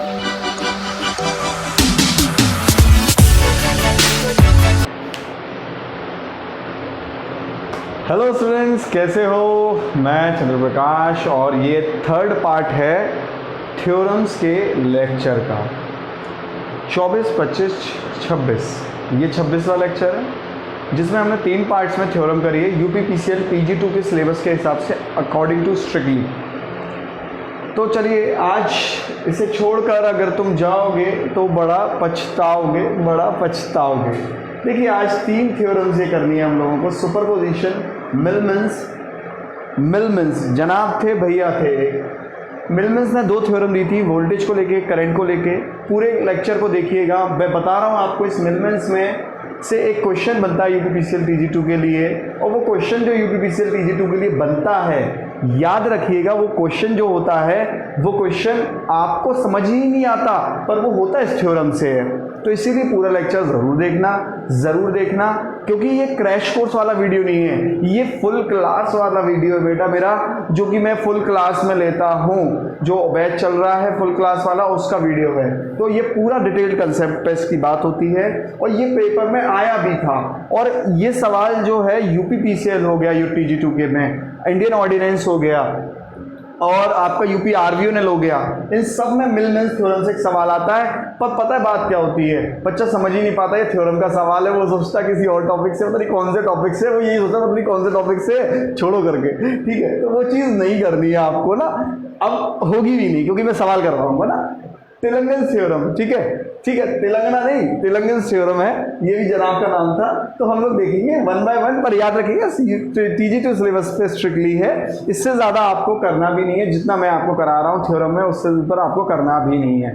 Hello students, कैसे हो? मैं चंद्रप्रकाश और ये थर्ड पार्ट है थ्योरम्स के लेक्चर का। 24, 25, 26 ये 26वां लेक्चर है, जिसमें हमने 3 पार्ट्स में थ्योरम करी है यूपीपीसीएल PG2 के सिलेबस के हिसाब से अकॉर्डिंग टू स्ट्रिक्टली। तो चलिए, आज इसे छोड़कर अगर तुम जाओगे तो बड़ा पछताओगे, बड़ा पछताओगे। देखिए, आज 3 थ्योरम्स ये करनी है हम लोगों को। सुपरपोजिशन, मिलमेंस जनाब थे, भैया थे। मिलमेंस ने 2 थ्योरम दी थी, वोल्टेज को लेके, करंट को लेके। पूरे लेक्चर को देखिएगा, मैं बता रहा हूँ आपको। इस मिलमेंस में से एक क्वेश्चन बनता है यूपीपीसीएल PG2 के लिए, और वो क्वेश्चन जो यूपीपीसीएल PG2 के लिए बनता है, याद रखिएगा, वो क्वेश्चन जो होता है वो क्वेश्चन आपको समझ ही नहीं आता, पर वो होता इस थ्योरम से है। तो इसीलिए पूरा लेक्चर ज़रूर देखना, क्योंकि ये क्रैश कोर्स वाला वीडियो नहीं है, ये फुल क्लास वाला वीडियो है बेटा मेरा, जो कि मैं फुल क्लास में लेता हूँ। जो बैच चल रहा है फुल क्लास वाला, उसका वीडियो है। तो ये पूरा डिटेल्ड कंसेप्ट पे इसकी बात होती है, और ये पेपर में आया भी था। और ये सवाल जो है यूपीपीसीएल हो गया, PG2 के में इंडियन ऑर्डिनेंस हो गया, और आपका यूपी RVONL हो गया, इन सब में मिलमेंस थ्योरम से एक सवाल आता है। पर पता है बात क्या होती है, बच्चा समझ ही नहीं पाता ये थ्योरम का सवाल है, वो सोचता किसी और टॉपिक से, पता नहीं कौन से टॉपिक से, वो यही सोचता पता नहीं कौन से टॉपिक से, छोड़ो करके। ठीक है, तो वो चीज़ नहीं करनी है आपको ना, अब होगी भी नहीं, क्योंकि मैं सवाल कर रहा हूँ ना। तेलंगन थ्योरम, ठीक है, तेलंगाना नहीं, तेलंगन थ्योरम है, ये भी जनाब का नाम था। तो हम लोग देखेंगे 1 बाय 1, पर याद रखिएगा PG2 सिलेबस पे स्ट्रिक्टली है, इससे ज़्यादा आपको करना भी नहीं है। जितना मैं आपको करा रहा हूँ थ्योरम में, उससे ऊपर आपको करना भी नहीं है।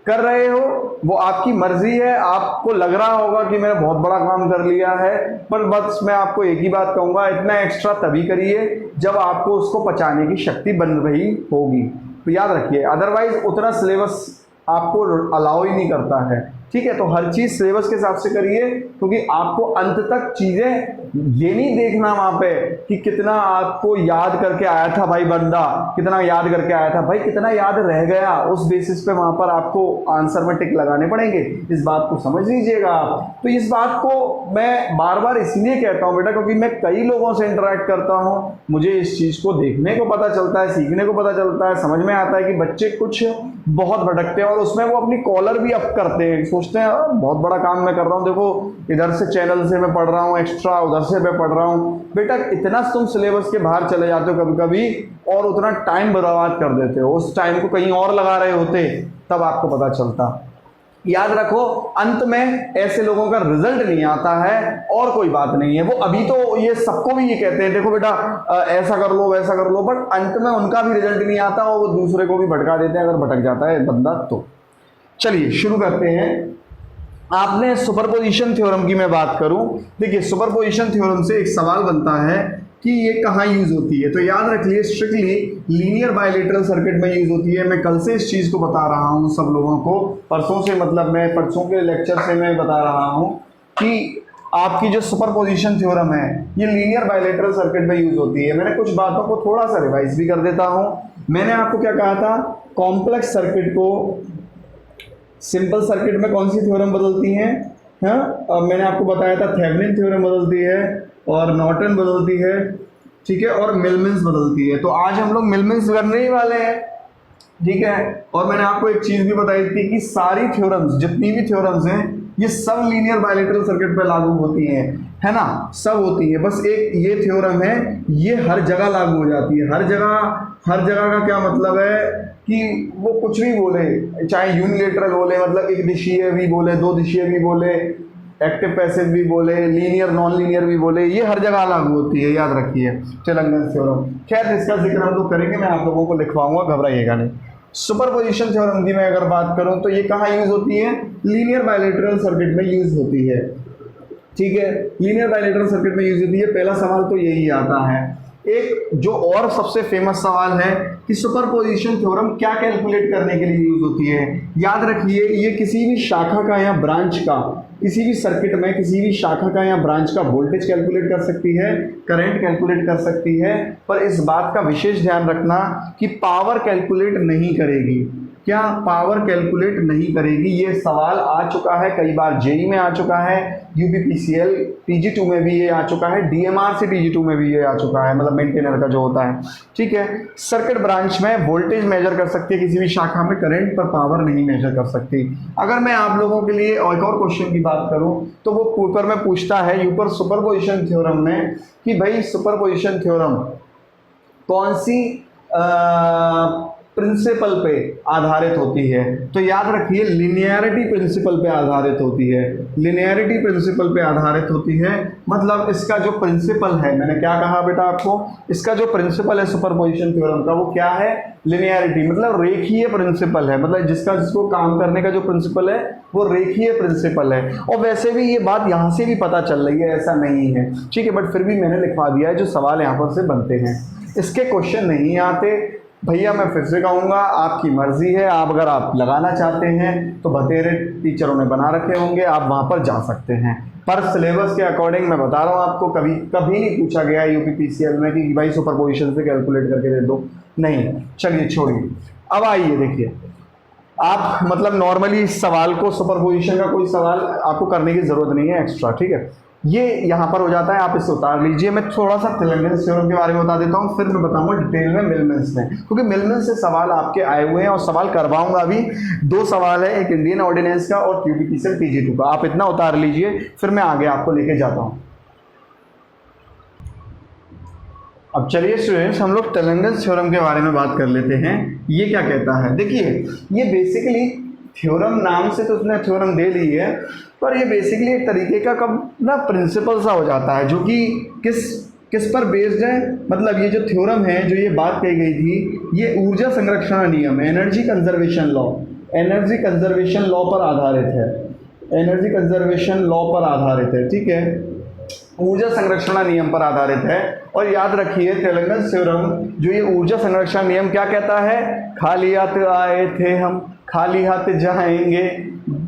कर रहे हो वो आपकी मर्जी है, आपको लग रहा होगा कि मैंने बहुत बड़ा काम कर लिया है, पर बस मैं आपको एक ही बात कहूँगा, इतना एक्स्ट्रा तभी करिए जब आपको उसको पचाने की शक्ति बन रही होगी। तो याद रखिए, अदरवाइज उतना सिलेबस आपको अलाउ ही नहीं करता है। ठीक है, तो हर चीज़ सिलेबस के हिसाब से करिए, क्योंकि आपको अंत तक चीज़ें ये नहीं देखना वहाँ पे कि कितना आपको याद करके आया था भाई बंदा, कितना याद करके आया था भाई, कितना याद रह गया, उस बेसिस पे वहाँ पर आपको आंसर में टिक लगाने पड़ेंगे। इस बात को समझ लीजिएगा आप। तो इस बात को मैं बार बार इसलिए कहता हूँ बेटा, क्योंकि मैं कई लोगों से इंटरेक्ट करता हूँ, मुझे इस चीज़ को देखने को पता चलता है, सीखने को पता चलता है, समझ में आता है कि बच्चे कुछ बहुत भटकते हैं, और उसमें वो अपनी कॉलर भी अप करते हैं, सोचते हैं बहुत बड़ा काम मैं कर रहा हूँ, देखो इधर से चैनल से मैं पढ़ रहा हूँ एक्स्ट्रा, उधर से मैं पढ़ रहा हूँ। बेटा, इतना तुम सिलेबस के बाहर चले जाते हो कभी कभी, और उतना टाइम बर्बाद कर देते हो, उस टाइम को कहीं और लगा रहे होते, तब आपको पता चलता। याद रखो, अंत में ऐसे लोगों का रिजल्ट नहीं आता है, और कोई बात नहीं है। वो अभी तो ये सबको भी ये कहते हैं, देखो बेटा ऐसा कर लो वैसा कर लो, बट अंत में उनका भी रिजल्ट नहीं आता, और वो दूसरे को भी भटका देते हैं, अगर भटक जाता है बंदा तो। चलिए शुरू करते हैं। आपने सुपरपोजिशन थ्योरम की मैं बात करूं, देखिए सुपरपोजिशन थ्योरम से एक सवाल बनता है कि ये कहाँ यूज होती है। तो याद रखिए, स्ट्रिक्टली लीनियर बायलेटरल सर्किट में यूज होती है। मैं कल से इस चीज़ को बता रहा हूँ सब लोगों को, परसों से, मतलब मैं परसों के लेक्चर से मैं बता रहा हूँ कि आपकी जो सुपरपोजिशन थ्योरम है ये लीनियर बायलेटरल सर्किट में यूज होती है। मैंने कुछ बातों को थोड़ा सा रिवाइज भी कर देता हूँ। मैंने आपको क्या कहा था, कॉम्प्लेक्स सर्किट को सिंपल सर्किट में कौन सी थ्योरम बदलती हैं? हाँ, मैंने आपको बताया था थेवेनिन थ्योरम बदलती है, और नॉर्टन बदलती है, ठीक है, और मिलमेंस बदलती है। तो आज हम लोग मिलमेंस करने ही वाले हैं, ठीक है। और मैंने आपको एक चीज़ भी बताई थी कि सारी थ्योरम्स, जितनी भी थ्योरम्स हैं, ये सब लीनियर बायलेटरल सर्किट पे लागू होती हैं, है ना, सब होती है। बस एक ये थ्योरम है, ये हर जगह लागू हो जाती है। हर जगह का क्या मतलब है कि वो कुछ भी बोले, चाहे यूनिलेटरल बोले, मतलब एक दिशीय भी बोले, दो दिशीय भी बोले, एक्टिव पैसिव भी बोले, लीनियर नॉन लीनियर भी बोले, ये हर जगह लागू होती है, याद रखिए। तेलंगन थ्योरम, खैर इसका जिक्र हम लोग करेंगे, मैं आप लोगों को लिखवाऊंगा, घबराइएगा नहीं। सुपरपोजिशन थ्योरम की मैं अगर बात करूं तो ये कहाँ यूज होती है? लीनियर बायलेटरल सर्किट में यूज होती है, ठीक है, लीनियर बायलेटरल सर्किट में यूज होती है। पहला सवाल तो यही आता है। एक जो और सबसे फेमस सवाल है कि सुपरपोजिशन थ्योरम क्या कैलकुलेट करने के लिए यूज होती है। याद रखिए, ये किसी भी शाखा का या ब्रांच का, किसी भी सर्किट में किसी भी शाखा का या ब्रांच का वोल्टेज कैलकुलेट कर सकती है, करंट कैलकुलेट कर सकती है, पर इस बात का विशेष ध्यान रखना कि पावर कैलकुलेट नहीं करेगी। क्या पावर कैलकुलेट नहीं करेगी? ये सवाल आ चुका है कई बार, जेई में आ चुका है, यूपीपीसीएल TG2 में भी ये आ चुका है, DMR से TG2 में भी ये आ चुका है, मतलब मेंटेनर का जो होता है, ठीक है। सर्किट ब्रांच में वोल्टेज मेजर कर सकती है किसी भी शाखा में, करंट पर पावर नहीं मेजर कर सकती। अगर मैं आप लोगों के लिए एक और क्वेश्चन की बात करूं तो वो पेपर में पूछता है ऊपर सुपरपोजिशन थ्योरम में कि भाई सुपरपोजिशन थ्योरम कौन सी प्रिंसिपल पे आधारित होती है? तो याद रखिए लिनियरिटी प्रिंसिपल पे आधारित होती है। लिनियरिटी प्रिंसिपल पे आधारित होती है, मतलब इसका जो प्रिंसिपल है, मैंने क्या कहा बेटा आपको, इसका जो प्रिंसिपल है सुपरपोजिशन थ्योरम का वो क्या है? लिनियरिटी, मतलब रेखीय प्रिंसिपल है, मतलब जिसको काम करने का जो प्रिंसिपल है वो रेखीय प्रिंसिपल है। और वैसे भी ये बात यहाँ से भी पता चल रही है, ऐसा नहीं है, ठीक है, बट फिर भी मैंने लिखवा दिया है जो सवाल यहाँ पर से बनते हैं। इसके क्वेश्चन नहीं आते भैया, मैं फिर से कहूँगा आपकी मर्जी है, आप अगर आप लगाना चाहते हैं तो बतेरे टीचरों ने बना रखे होंगे, आप वहाँ पर जा सकते हैं, पर सिलेबस के अकॉर्डिंग मैं बता रहा हूँ आपको, कभी कभी नहीं पूछा गया यूपीपीसीएल में कि भाई सुपरपोजिशन से कैलकुलेट करके दे दो, नहीं। चलिए छोड़िए, अब आइए देखिए, आप मतलब नॉर्मली इस सवाल को, सुपरपोजिशन का कोई सवाल आपको करने की ज़रूरत नहीं है एक्स्ट्रा, ठीक है, ये यहाँ पर हो जाता है, आप इसे उतार लीजिए। मैं थोड़ा सा थिलंगेंस थ्योरम के बारे में बता देता हूँ, फिर मैं बताऊंगा डिटेल में मिलमेंस में, क्योंकि मिलमेंस से सवाल आपके आए हुए हैं और सवाल करवाऊंगा अभी। 2 सवाल है, एक इंडियन ऑर्डिनेंस का और यूपीपीसीएल TG2 का, आप इतना उतार लीजिए, फिर मैं आगे आपको लेके जाता हूँ। अब चलिए स्टूडेंट्स, हम लोग टेलंगन्स थ्योरम के बारे में बात कर लेते हैं। ये क्या कहता है? देखिए, ये बेसिकली थ्योरम, नाम से तो उसने थ्योरम दे ली है, पर ये बेसिकली एक तरीके का कब ना प्रिंसिपल सा हो जाता है, जो कि किस पर बेस्ड है। मतलब ये जो थ्योरम है, जो ये बात कही गई थी, ये ऊर्जा संरक्षण नियम, energy conservation law, energy conservation law पर आधारित है, एनर्जी कंजर्वेशन लॉ पर आधारित है, ठीक है, ऊर्जा संरक्षण नियम पर आधारित है। और याद रखिए टेलंगन्स थ्योरम, जो ये ऊर्जा संरक्षण नियम क्या कहता है? खाली हाथ आए थे हम, खाली हाथ जाएंगे,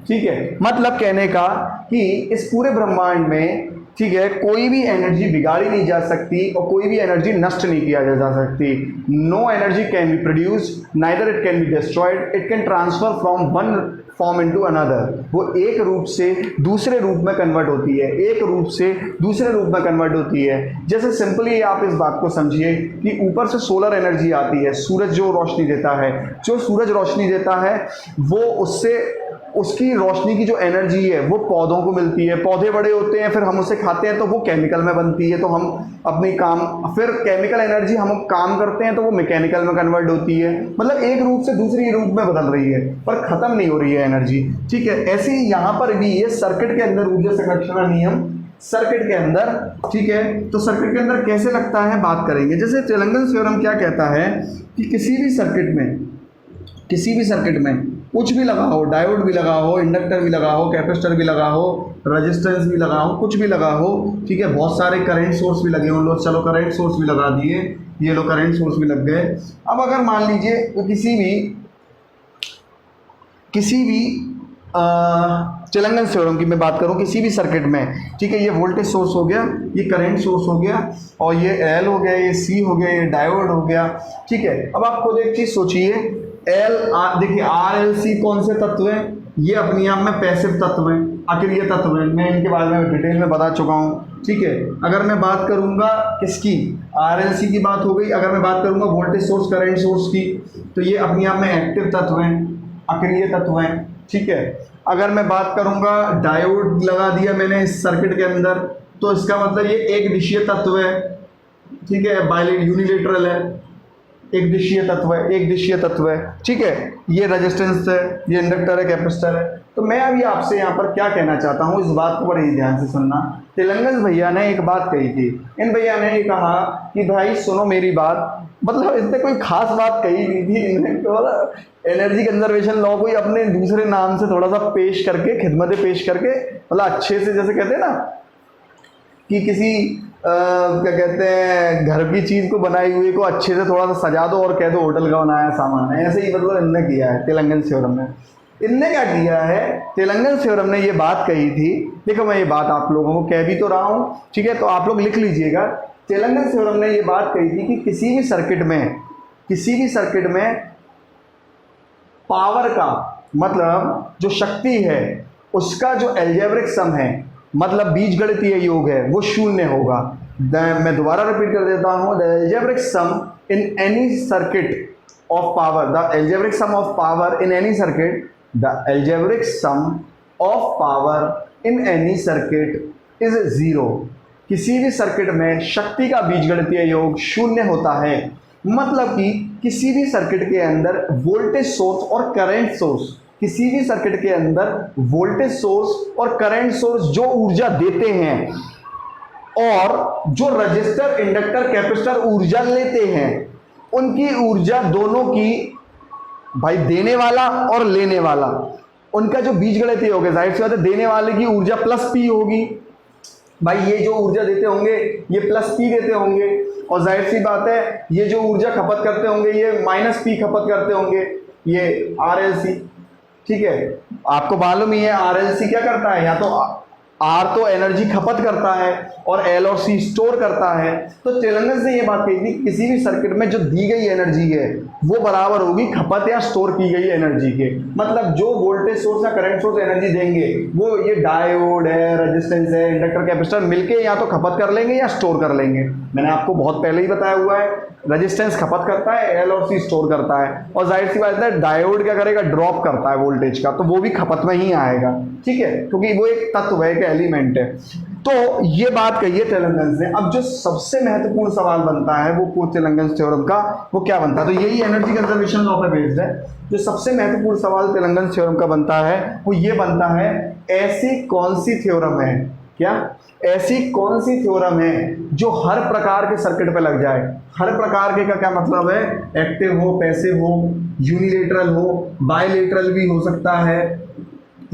ठीक है, मतलब कहने का कि इस पूरे ब्रह्मांड में, ठीक है, कोई भी एनर्जी बिगाड़ी नहीं जा सकती और कोई भी एनर्जी नष्ट नहीं किया जा सकती। No energy can be produced, neither it can be destroyed, it can transfer from one form into another. वो एक रूप से दूसरे रूप में कन्वर्ट होती है, एक रूप से दूसरे रूप में कन्वर्ट होती है। जैसे सिंपली आप इस बात को समझिए कि ऊपर से सोलर एनर्जी आती है, सूरज जो रोशनी देता है, जो सूरज रोशनी देता है वो उससे उसकी रोशनी की जो एनर्जी है वो पौधों को मिलती है, पौधे बड़े होते हैं, फिर हम उसे खाते हैं तो वो केमिकल में बनती है, तो हम अपनी काम, फिर केमिकल एनर्जी हम काम करते हैं तो वो मैकेनिकल में कन्वर्ट होती है। मतलब एक रूप से दूसरी रूप में बदल रही है, पर ख़त्म नहीं हो रही है एनर्जी, ठीक है। ऐसे ही यहाँ पर भी ये सर्किट के अंदर ऊर्जा संरक्षण नियम, सर्किट के अंदर, ठीक है, तो सर्किट के अंदर कैसे लगता है बात करेंगे। जैसे टेलंगन्स थ्योरम क्या कहता है कि किसी भी सर्किट में कुछ भी लगा हो, डायोड भी लगा हो, इंडक्टर भी लगा हो, कैपेसिटर भी लगा हो, रेजिस्टेंस भी लगा हो, कुछ भी लगा हो, ठीक है, बहुत सारे करंट सोर्स भी लगे हो, लो चलो करंट सोर्स भी लगा दिए, ये लो करंट सोर्स भी लग गए। अब अगर मान लीजिए तो किसी भी टेलंगन्स थ्योरम की मैं बात करूं, किसी भी सर्किट में, ठीक है, ये वोल्टेज सोर्स हो गया, ये करंट सोर्स हो गया, और ये एल हो गया, ये सी हो गया, ये डायोड हो गया, ठीक है। अब आप खुद एक चीज़ सोचिए, देखिए आर एल सी कौन से तत्व हैं? ये अपने आप में पैसिव तत्व हैं, अक्रिय तत्व हैं, मैं इनके बारे में डिटेल में बता चुका हूँ, ठीक है। अगर मैं बात करूँगा किसकी, आर एल सी की बात हो गई, अगर मैं बात करूँगा वोल्टेज सोर्स करंट सोर्स की, तो ये अपने आप में एक्टिव तत्व हैं, अक्रिय तत्व हैं, ठीक है। अगर मैं बात करूँगा, डायोड लगा दिया मैंने इस सर्किट के अंदर, तो इसका मतलब ये एक दिशीय तत्व है, ठीक है, यूनिलेटरल है, एक दिशीय तत्व है, ठीक है। ये रेजिस्टेंस है, ये इंडक्टर है, कैपेसिटर है। तो मैं अभी आपसे यहाँ पर क्या कहना चाहता हूँ, इस बात को बड़े ही ध्यान से सुनना। टेलंगन्स भैया ने एक बात कही थी, इन भैया ने ये कहा कि भाई सुनो मेरी बात, मतलब इसने कोई खास बात कही नहीं थी, इन्होंने तो एनर्जी कंजर्वेशन लॉ को ही अपने दूसरे नाम से थोड़ा सा पेश करके, खिदमतें पेश करके, मतलब अच्छे से, जैसे कहते हैं ना कि किसी क्या कहते हैं, घर की चीज़ को बनाई हुई को अच्छे से थोड़ा सा सजा दो और कह दो होटल का बनाया सामान है, ऐसे ही मतलब इनने किया है टेलंगन्स थ्योरम ने। इनने क्या किया है, टेलंगन्स थ्योरम ने ये बात कही थी, देखो मैं ये बात आप लोगों को कह भी तो रहा हूँ, ठीक है, तो आप लोग लिख लीजिएगा। टेलंगन्स थ्योरम ने ये बात कही थी कि किसी भी सर्किट में पावर का मतलब जो शक्ति है उसका जो एल्जेब्रिक सम है, मतलब बीजगणितीय योग है, वो शून्य होगा। मैं दोबारा रिपीट कर देता हूँ, the algebraic sum in any circuit of power, the algebraic sum of power in any circuit, the algebraic sum of power in any circuit is zero. किसी भी सर्किट में शक्ति का बीजगणितीय योग शून्य होता है, मतलब कि किसी भी सर्किट के अंदर वोल्टेज सोर्स और करंट सोर्स, किसी भी सर्किट के अंदर वोल्टेज सोर्स और करंट सोर्स जो ऊर्जा देते हैं और जो रजिस्टर, इंडक्टर, कैपेसिटर ऊर्जा लेते हैं, उनकी ऊर्जा दोनों की, भाई देने वाला और लेने वाला, उनका जो बीजगणितीय योग है, जाहिर सी बात है देने वाले की ऊर्जा प्लस पी होगी, भाई ये जो ऊर्जा देते होंगे ये प्लस पी देते होंगे, और जाहिर सी बात है ये जो ऊर्जा खपत करते होंगे ये माइनस पी खपत करते होंगे, ये आरएलसी। ठीक है, आपको मालूम ही है आरएलसी क्या करता है, या तो आर तो एनर्जी खपत करता है और एल और सी स्टोर करता है। तो टेलंगन से ये बात कही थी, किसी भी सर्किट में जो दी गई एनर्जी है वो बराबर होगी खपत या स्टोर की गई एनर्जी के। मतलब जो वोल्टेज सोर्स या करंट सोर्स एनर्जी देंगे वो ये डायोड है, रेजिस्टेंस है, इंडक्टर, कैपेसिटर मिलके या तो खपत कर लेंगे या स्टोर कर लेंगे। मैंने आपको बहुत पहले ही बताया हुआ है, रेजिस्टेंस खपत करता है, एल और सी स्टोर करता है, और जाहिर सी बात है डायोड क्या करेगा, ड्रॉप करता है वोल्टेज का, तो वो भी खपत में ही आएगा। ठीक है, क्योंकि वो एक तत्व है, एक एलिमेंट है। तो ये बात कही है टेलंगन ने। अब जो सबसे महत्वपूर्ण सवाल बनता है वो टेलंगन थ्योरम का, वो क्या बनता है, तो यही एनर्जी कंजर्वेशन लॉ पे बेस्ड है। जो सबसे महत्वपूर्ण सवाल टेलंगन थ्योरम का बनता है वो ये बनता है, ऐसी कौन सी थ्योरम है, क्या ऐसी कौन सी थ्योरम है जो हर प्रकार के सर्किट पे लग जाए। हर प्रकार के का क्या मतलब है, एक्टिव हो, पैसिव हो, यूनिलेटरल हो, बायलेटरल भी हो सकता है,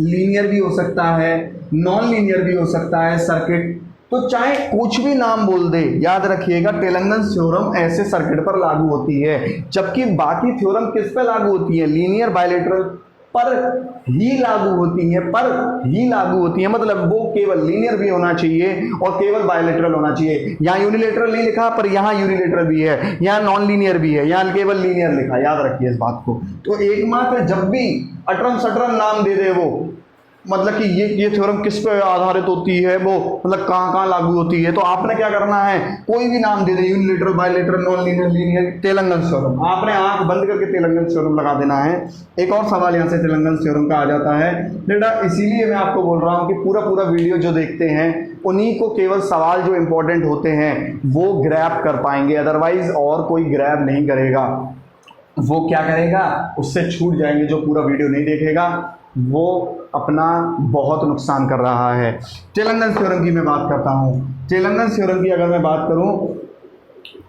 लीनियर भी हो सकता है, नॉन लीनियर भी हो सकता है सर्किट। तो चाहे कुछ भी नाम बोल दे, याद रखिएगा टेलंगन थ्योरम ऐसे सर्किट पर लागू होती है। जबकि बाकी थ्योरम किस पे लागू होती है, लीनियर बायलेटरल पर ही लागू होती है, पर ही लागू होती है। मतलब वो केवल लीनियर भी होना चाहिए और केवल बायलेटरल होना चाहिए। यहाँ यूनिलेटरल नहीं लिखा पर यहाँ यूनिलेटरल भी है, यहाँ नॉन लीनियर भी है, यहाँ केवल लीनियर लिखा, याद रखिए इस बात को। तो एकमात्र जब भी अटरम सटरम नाम दे दे वो, मतलब कि ये थ्योरम किस पे आधारित होती है, वो मतलब कहाँ कहाँ लागू होती है, तो आपने क्या करना है, कोई भी नाम दे दे, unilateral, bilateral, non linear, linear, Tellegen theorem, आपने आंख बंद करके टेलंगन थ्योरम लगा देना है। एक और सवाल यहाँ से टेलंगन थ्योरम का आ जाता है बेटा, इसीलिए मैं आपको बोल रहा हूँ कि पूरा वीडियो जो देखते हैं उन्हीं को केवल सवाल जो इंपॉर्टेंट होते हैं वो ग्रैब कर पाएंगे, अदरवाइज और कोई ग्रैब नहीं करेगा। वो क्या करेगा, उससे छूट जाएंगे। जो पूरा वीडियो नहीं देखेगा वो अपना बहुत नुकसान कर रहा है। टेलंगन थ्योरम की मैं बात करता हूँ। टेलंगन थ्योरम की अगर मैं बात करूँ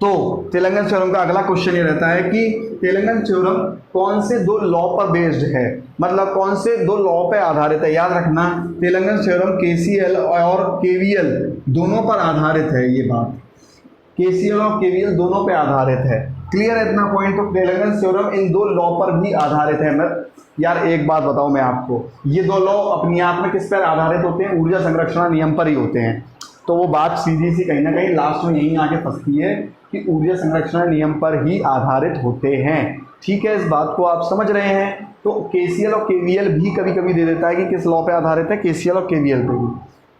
तो टेलंगन थ्योरम का अगला क्वेश्चन ये रहता है कि टेलंगन थ्योरम कौन से दो लॉ पर बेस्ड है, मतलब कौन से दो लॉ पे आधारित है। याद रखना टेलंगन थ्योरम केसीएल और केवीएल दोनों पर आधारित है। ये बात केसीएल और केवीएल दोनों पे आधारित है। क्लियर है इतना पॉइंट। तो टेलंगन थ्योरम इन दो लॉ पर भी आधारित है। मैं यार एक बात बताऊं मैं आपको, ये दो लॉ अपने आप में किस पर आधारित होते हैं, ऊर्जा संरक्षण नियम पर ही होते हैं। तो वो बात सीधी सी कहीं ना कहीं लास्ट में यहीं आके फंसती है कि ऊर्जा संरक्षण नियम पर ही आधारित होते हैं। ठीक है, इस बात को आप समझ रहे हैं। तो केसीएल और केवीएल भी कभी कभी दे देता है कि किस लॉ पे आधारित है, केसीएल और केवीएल पे भी।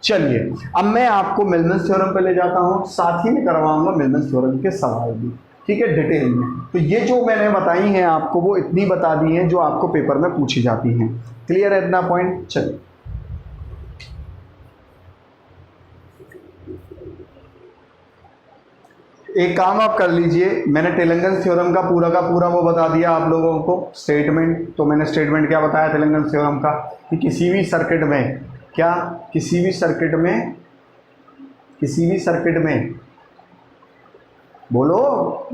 चलिए अब मैं आपको मिलमन्स थ्योरम पे ले जाता हूँ, साथ ही में करवाऊंगा मिलमन्स थ्योरम के सवाल भी, ठीक है, डिटेल में। तो ये जो मैंने बताई हैं आपको वो इतनी बता दी हैं जो आपको पेपर में पूछी जाती हैं। क्लियर है इतना पॉइंट। चलिए एक काम आप कर लीजिए, मैंने टेलंगन थ्योरम का पूरा वो बता दिया आप लोगों को स्टेटमेंट। तो मैंने स्टेटमेंट क्या बताया टेलंगन थ्योरम का, कि किसी भी सर्किट में, क्या किसी भी सर्किट में बोलो,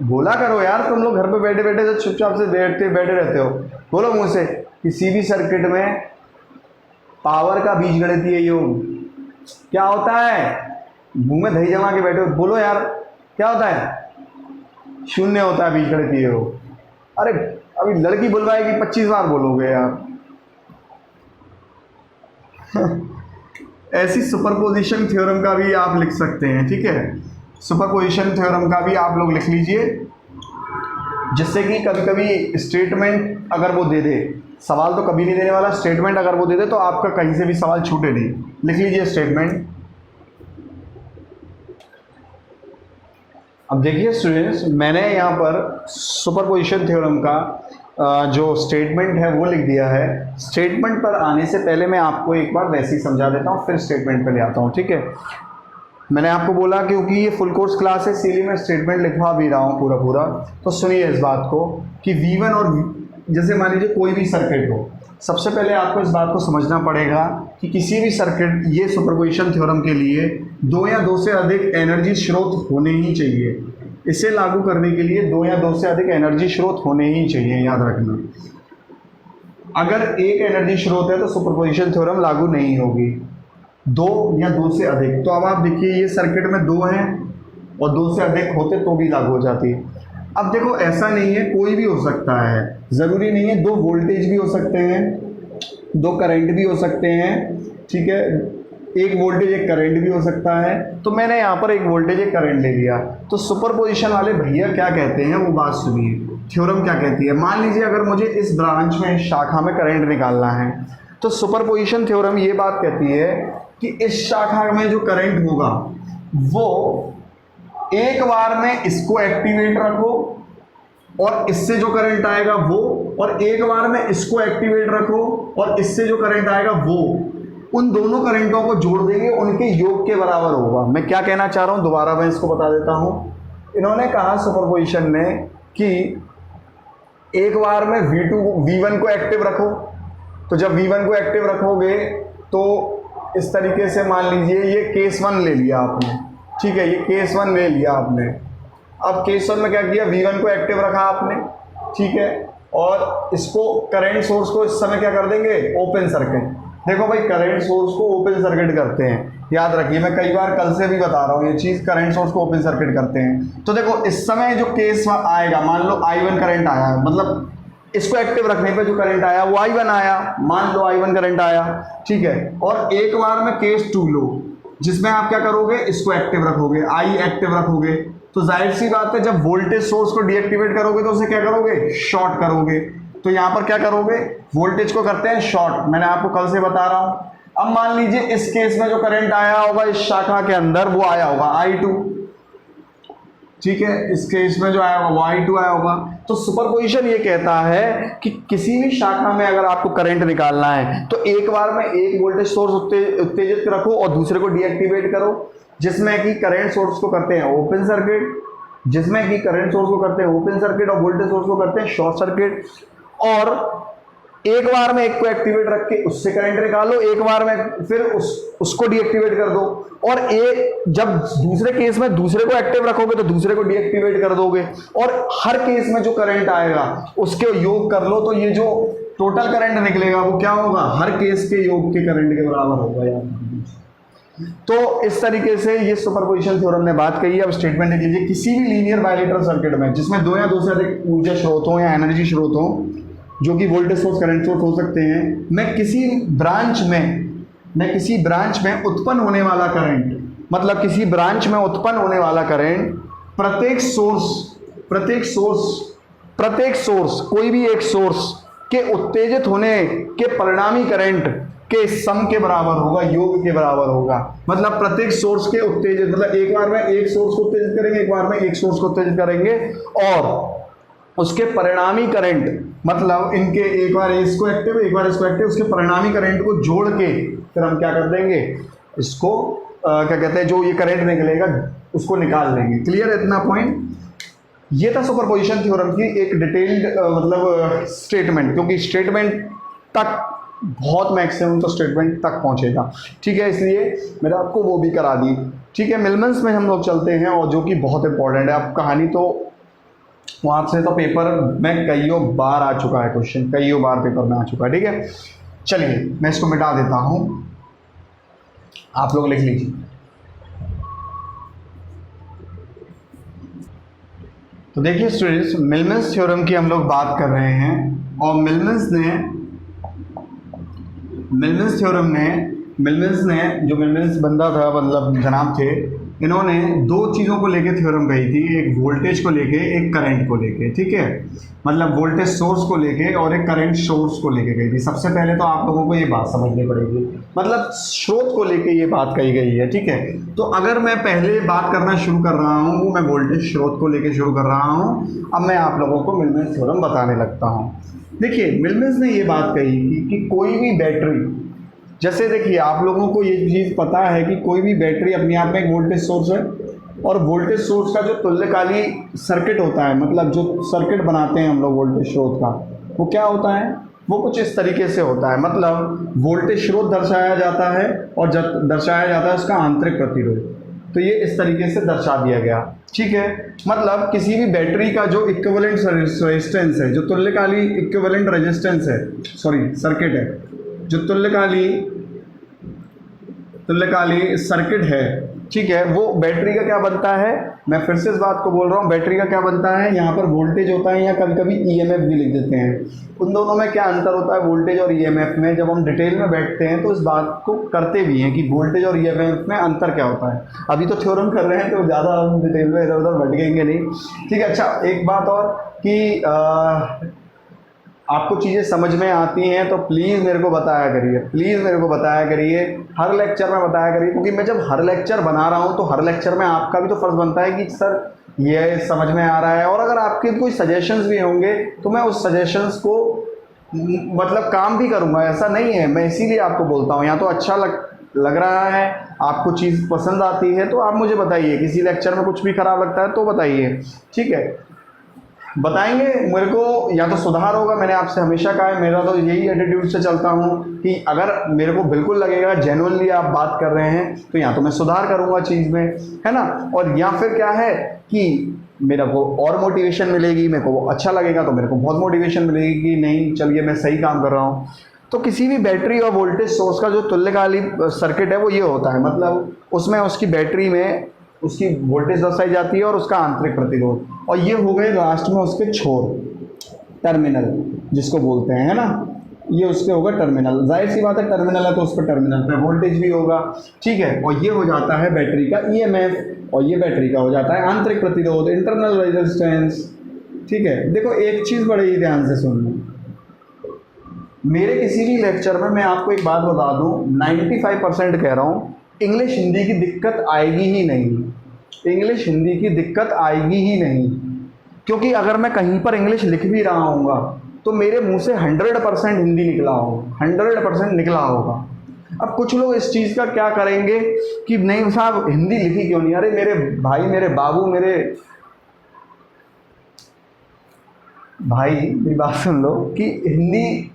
बोला करो यार, तुम लोग घर पे बैठे बैठे जो चुपचाप से बैठे रहते हो, बोलो मुँह से। किसी भी सर्किट में पावर का बीजगणितीय योग क्या होता है, मुंह में दही जमा के बैठे हो, बोलो यार क्या होता है, शून्य होता है बीजगणितीय योग। अरे अभी लड़की बुलवाएगी 25 बार बोलोगे यार। ऐसी सुपरपोजिशन थ्योरम का भी आप लिख सकते हैं, ठीक है, सुपरपोजिशन थ्योरम का भी आप लोग लिख लीजिए। जिससे कि कभी कभी स्टेटमेंट अगर वो दे दे, सवाल तो कभी नहीं देने वाला, स्टेटमेंट अगर वो दे दे तो आपका कहीं से भी सवाल छूटे नहीं। लिख लीजिए स्टेटमेंट। अब देखिए स्टूडेंट्स, मैंने यहाँ पर सुपरपोजिशन थ्योरम का जो स्टेटमेंट है वो लिख दिया है। स्टेटमेंट पर आने से पहले मैं आपको एक बार वैसे ही समझा देता हूँ, फिर स्टेटमेंट पर ले आता हूँ, ठीक है। मैंने आपको बोला क्योंकि ये फुल कोर्स क्लास है इसीलिए मैं स्टेटमेंट लिखवा भी रहा हूँ पूरा। तो सुनिए इस बात को कि V1 और जैसे मान लीजिए कोई भी सर्किट हो, सबसे पहले आपको इस बात को समझना पड़ेगा कि किसी भी सर्किट, ये सुपरपोजिशन थ्योरम के लिए 2 या 2 से अधिक एनर्जी स्रोत होने ही चाहिए। इसे लागू करने के लिए 2 या 2 से अधिक एनर्जी स्रोत होने ही चाहिए, याद रखना। अगर एक एनर्जी स्रोत है तो सुपरपोजिशन थ्योरम लागू नहीं होगी। 2 या 2 से अधिक, तो अब आप देखिए ये सर्किट में 2 हैं और 2 से अधिक होते तो भी लागू हो जाती। अब देखो ऐसा नहीं है, कोई भी हो सकता है, ज़रूरी नहीं है। 2 वोल्टेज भी हो सकते हैं, 2 करंट भी हो सकते हैं, ठीक है। एक वोल्टेज एक करंट भी हो सकता है। तो मैंने यहाँ पर एक वोल्टेज एक करंट ले लिया। तो सुपरपोजिशन वाले भैया क्या कहते हैं वो बात सुनिए, थ्योरम क्या कहती है। मान लीजिए अगर मुझे इस ब्रांच में, इस शाखा में करंट निकालना है, तो सुपरपोजिशन थ्योरम ये बात कहती है कि इस शाखा में जो करंट होगा वो एक बार में इसको एक्टिवेट रखो और इससे जो करंट आएगा वो, और एक बार में इसको एक्टिवेट रखो और इससे जो करंट आएगा वो, उन दोनों करंटों को जोड़ देंगे, उनके योग के बराबर होगा। मैं क्या कहना चाह रहा हूं दोबारा मैं इसको बता देता हूं। इन्होंने कहा सुपरपोजिशन ने कि एक बार में V1 को एक्टिव रखो, तो जब V1 को एक्टिव रखोगे तो इस तरीके से मान लीजिए ये केस 1 ले लिया आपने, ठीक है, ये केस 1 ले लिया आपने। अब केस 1 में क्या किया, V1 को एक्टिव रखा आपने, ठीक है, और इसको करंट सोर्स को इस समय क्या कर देंगे, ओपन सर्किट। देखो भाई करंट सोर्स को ओपन सर्किट करते हैं, याद रखिए, मैं कई बार कल से भी बता रहा हूँ ये चीज़, करंट सोर्स को ओपन सर्किट करते हैं। तो देखो इस समय जो केस आएगा, मान लो I1 करंट आया, मतलब इसको एक्टिव रखने पे जो करंट आया वो I1 आया, मान लो I1 करंट आया, ठीक है। और एक बार में केस 2 लो, जिसमें आप क्या करोगे, इसको एक्टिव रखोगे, I एक्टिव रखोगे। तो जाहिर सी बात है जब वोल्टेज सोर्स को डीएक्टिवेट करोगे तो उसे क्या करोगे, शॉर्ट करोगे। तो यहाँ पर क्या करोगे, वोल्टेज को करते हैं शॉर्ट, मैंने आपको कल से बता रहा हूँ। अब मान लीजिए इस केस में जो करंट आया होगा इस शाखा के अंदर वो आया होगा I2, ठीक है, इस केस में जो आया होगा वो I2 आया होगा। तो सुपरपोजिशन ये कहता है कि किसी भी शाखा में अगर आपको करंट निकालना है तो एक बार में एक वोल्टेज सोर्स उत्तेजित रखो और दूसरे को डीएक्टिवेट करो, जिसमें कि करंट सोर्स को करते हैं ओपन सर्किट, जिसमें कि करंट सोर्स को करते हैं ओपन सर्किट और वोल्टेज सोर्स को करते हैं शॉर्ट सर्किट। और एक बार में एक को एक्टिवेट रख के उससे करंट निकालो, एक बार में फिर उसको डीएक्टिवेट कर दो, और जब दूसरे केस में दूसरे को एक्टिव रखोगे तो दूसरे को डीएक्टिवेट कर दोगे, और हर केस में जो करंट आएगा उसके योग कर लो, तो ये जो टोटल करंट निकलेगा वो क्या होगा, हर केस के योग के करंट के बराबर होगा यार। तो इस तरीके से ये सुपरपोजिशन थ्योरम ने बात कही है। अब स्टेटमेंट लिख लीजिए, किसी भी लीनियर बाइलेटरल सर्किट में जिसमें 2 या 2 से अधिक ऊर्जा स्रोत हो या एनर्जी स्रोत हो, जो कि वोल्टेज सोर्स करंट सोर्स हो सकते हैं, मैं किसी ब्रांच में उत्पन्न होने वाला करंट, मतलब किसी ब्रांच में उत्पन्न होने वाला करंट प्रत्येक सोर्स कोई भी एक सोर्स के उत्तेजित होने के परिणामी करंट के सम के बराबर होगा, योग के बराबर होगा। मतलब प्रत्येक सोर्स के उत्तेजित, मतलब एक बार में एक सोर्स को उत्तेजित करेंगे, एक बार में एक सोर्स को उत्तेजित करेंगे, और उसके परिणामी करंट, मतलब इनके एक बार इसको एक्टिव एक बार इसको एक्टिव, उसके परिणामी करंट को जोड़ के फिर हम क्या कर देंगे, इसको क्या कहते हैं, जो ये करंट निकलेगा उसको निकाल लेंगे। क्लियर है इतना पॉइंट। ये था सुपरपोजिशन थ्योरम की एक डिटेल्ड मतलब स्टेटमेंट, क्योंकि स्टेटमेंट तक बहुत मैक्सिमम तो स्टेटमेंट तक पहुंचेगा, ठीक है, इसलिए मैंने आपको वो भी करा दी, ठीक है। मिलमेंस में हम लोग चलते हैं, और जो कि बहुत इंपॉर्टेंट है। अब कहानी तो वहाँ से तो पेपर में कईयों बार आ चुका है, क्वेश्चन कईयों बार पेपर में आ चुका है, ठीक है। चलिए मैं इसको मिटा देता हूँ, आप लोग लिख लीजिए। तो देखिए स्टूडेंट्स, मिलमेंस थ्योरम की हम लोग बात कर रहे हैं, और मिलमेंस ने जो मिलमेंस बंदा था, मतलब जनाब थे, इन्होंने दो चीज़ों को लेके थ्योरम कही थी, एक वोल्टेज को लेके, एक करंट को लेके, ठीक है। मतलब वोल्टेज सोर्स को लेके और एक करंट सोर्स को लेके गई थी। सबसे पहले तो आप लोगों को ये बात समझनी पड़ेगी, मतलब स्रोत को लेके ये बात कही गई है, ठीक है। तो अगर मैं पहले बात करना शुरू कर रहा हूँ वो मैं वोल्टेज स्रोत को लेके शुरू कर रहा हूँ। अब मैं आप लोगों को मिलमेंस थ्योरम बताने लगता हूँ। देखिए मिलमेंस ने ये बात कही कि कोई भी बैटरी, जैसे देखिए आप लोगों को ये चीज़ पता है कि कोई भी बैटरी अपने आप में एक वोल्टेज सोर्स है, और वोल्टेज सोर्स का जो तुल्यकाली सर्किट होता है, मतलब जो सर्किट बनाते हैं हम लोग वोल्टेज स्रोत का, वो क्या होता है, वो कुछ इस तरीके से होता है। मतलब वोल्टेज स्रोत दर्शाया जाता है और जब दर्शाया जाता है उसका आंतरिक प्रतिरोध, तो ये इस तरीके से दर्शा दिया गया, ठीक है। मतलब किसी भी बैटरी का जो इक्विवेलेंट रेजिस्टेंस है, जो तुल्यकाली इक्विवेलेंट रेजिस्टेंस है, सॉरी सर्किट है, जो तुल्यकाली सर्किट है, ठीक है, वो बैटरी का क्या बनता है। मैं फिर से इस बात को बोल रहा हूँ, बैटरी का क्या बनता है, यहाँ पर वोल्टेज होता है, या कभी कभी ईएमएफ भी लिख देते हैं। उन दोनों में क्या अंतर होता है, वोल्टेज और ईएमएफ में। जब हम डिटेल में बैठते हैं तो इस बात को करते भी हैं कि वोल्टेज और ईएमएफ में अंतर क्या होता है। अभी तो थ्योरम कर रहे हैं तो ज़्यादा हम डिटेल में इधर उधर भटकेंगे नहीं, ठीक है। अच्छा एक बात और कि आपको चीज़ें समझ में आती हैं तो प्लीज़ मेरे को बताया करिए, प्लीज़ मेरे को बताया करिए, हर लेक्चर में बताया करिए, क्योंकि मैं जब हर लेक्चर बना रहा हूँ तो हर लेक्चर में आपका भी तो फ़र्ज़ बनता है कि सर ये समझ में आ रहा है। और अगर आपके कोई सजेशंस भी होंगे तो मैं उस सजेशंस को मतलब काम भी करूँगा, ऐसा नहीं है। मैं इसीलिए आपको बोलता हूँ, या तो अच्छा लग रहा है, आपको चीज़ पसंद आती है तो आप मुझे बताइए, किसी लेक्चर में कुछ भी ख़राब लगता है तो बताइए, ठीक है, बताएंगे। मेरे को या तो सुधार होगा, मैंने आपसे हमेशा कहा है, मेरा तो यही एटीट्यूड से चलता हूँ कि अगर मेरे को बिल्कुल लगेगा जेन्युइनली आप बात कर रहे हैं तो या तो मैं सुधार करूँगा चीज़ में, है ना, और या फिर क्या है कि मेरे को और मोटिवेशन मिलेगी, मेरे को वो अच्छा लगेगा तो मेरे को बहुत मोटिवेशन मिलेगी कि नहीं चलिए मैं सही काम कर रहा हूँ। तो किसी भी बैटरी और वोल्टेज सोर्स का जो तुल्यकाली सर्किट है वो ये होता है, मतलब उसमें उसकी बैटरी में उसकी वोल्टेज दर्शाई जाती है और उसका आंतरिक प्रतिरोध, और ये हो गए लास्ट में उसके छोर, टर्मिनल जिसको बोलते हैं, है ना, ये उसके होगा टर्मिनल। जाहिर सी बात है टर्मिनल है तो उस पर टर्मिनल पे वोल्टेज भी होगा, ठीक है। और ये हो जाता है बैटरी का ईएमएफ, और ये बैटरी का हो जाता है आंतरिक प्रतिरोध, इंटरनल रेजिस्टेंस, ठीक है। देखो एक चीज़ बड़े ही ध्यान से सुन लो, मेरे किसी भी लेक्चर में मैं आपको एक बात बता दूं, 95% कह रहा हूँ, इंग्लिश हिंदी की दिक्कत आएगी ही नहीं, इंग्लिश हिंदी की दिक्कत आएगी ही नहीं, क्योंकि अगर मैं कहीं पर इंग्लिश लिख भी रहा हूँगा तो मेरे मुंह से 100% हिंदी निकला होगा, 100% निकला होगा। अब कुछ लोग इस चीज़ का क्या करेंगे कि नहीं साहब हिंदी लिखी क्यों नहीं। अरे मेरे भाई, मेरे बाबू, मेरे भाई मेरी बात सुन लो कि हिंदी,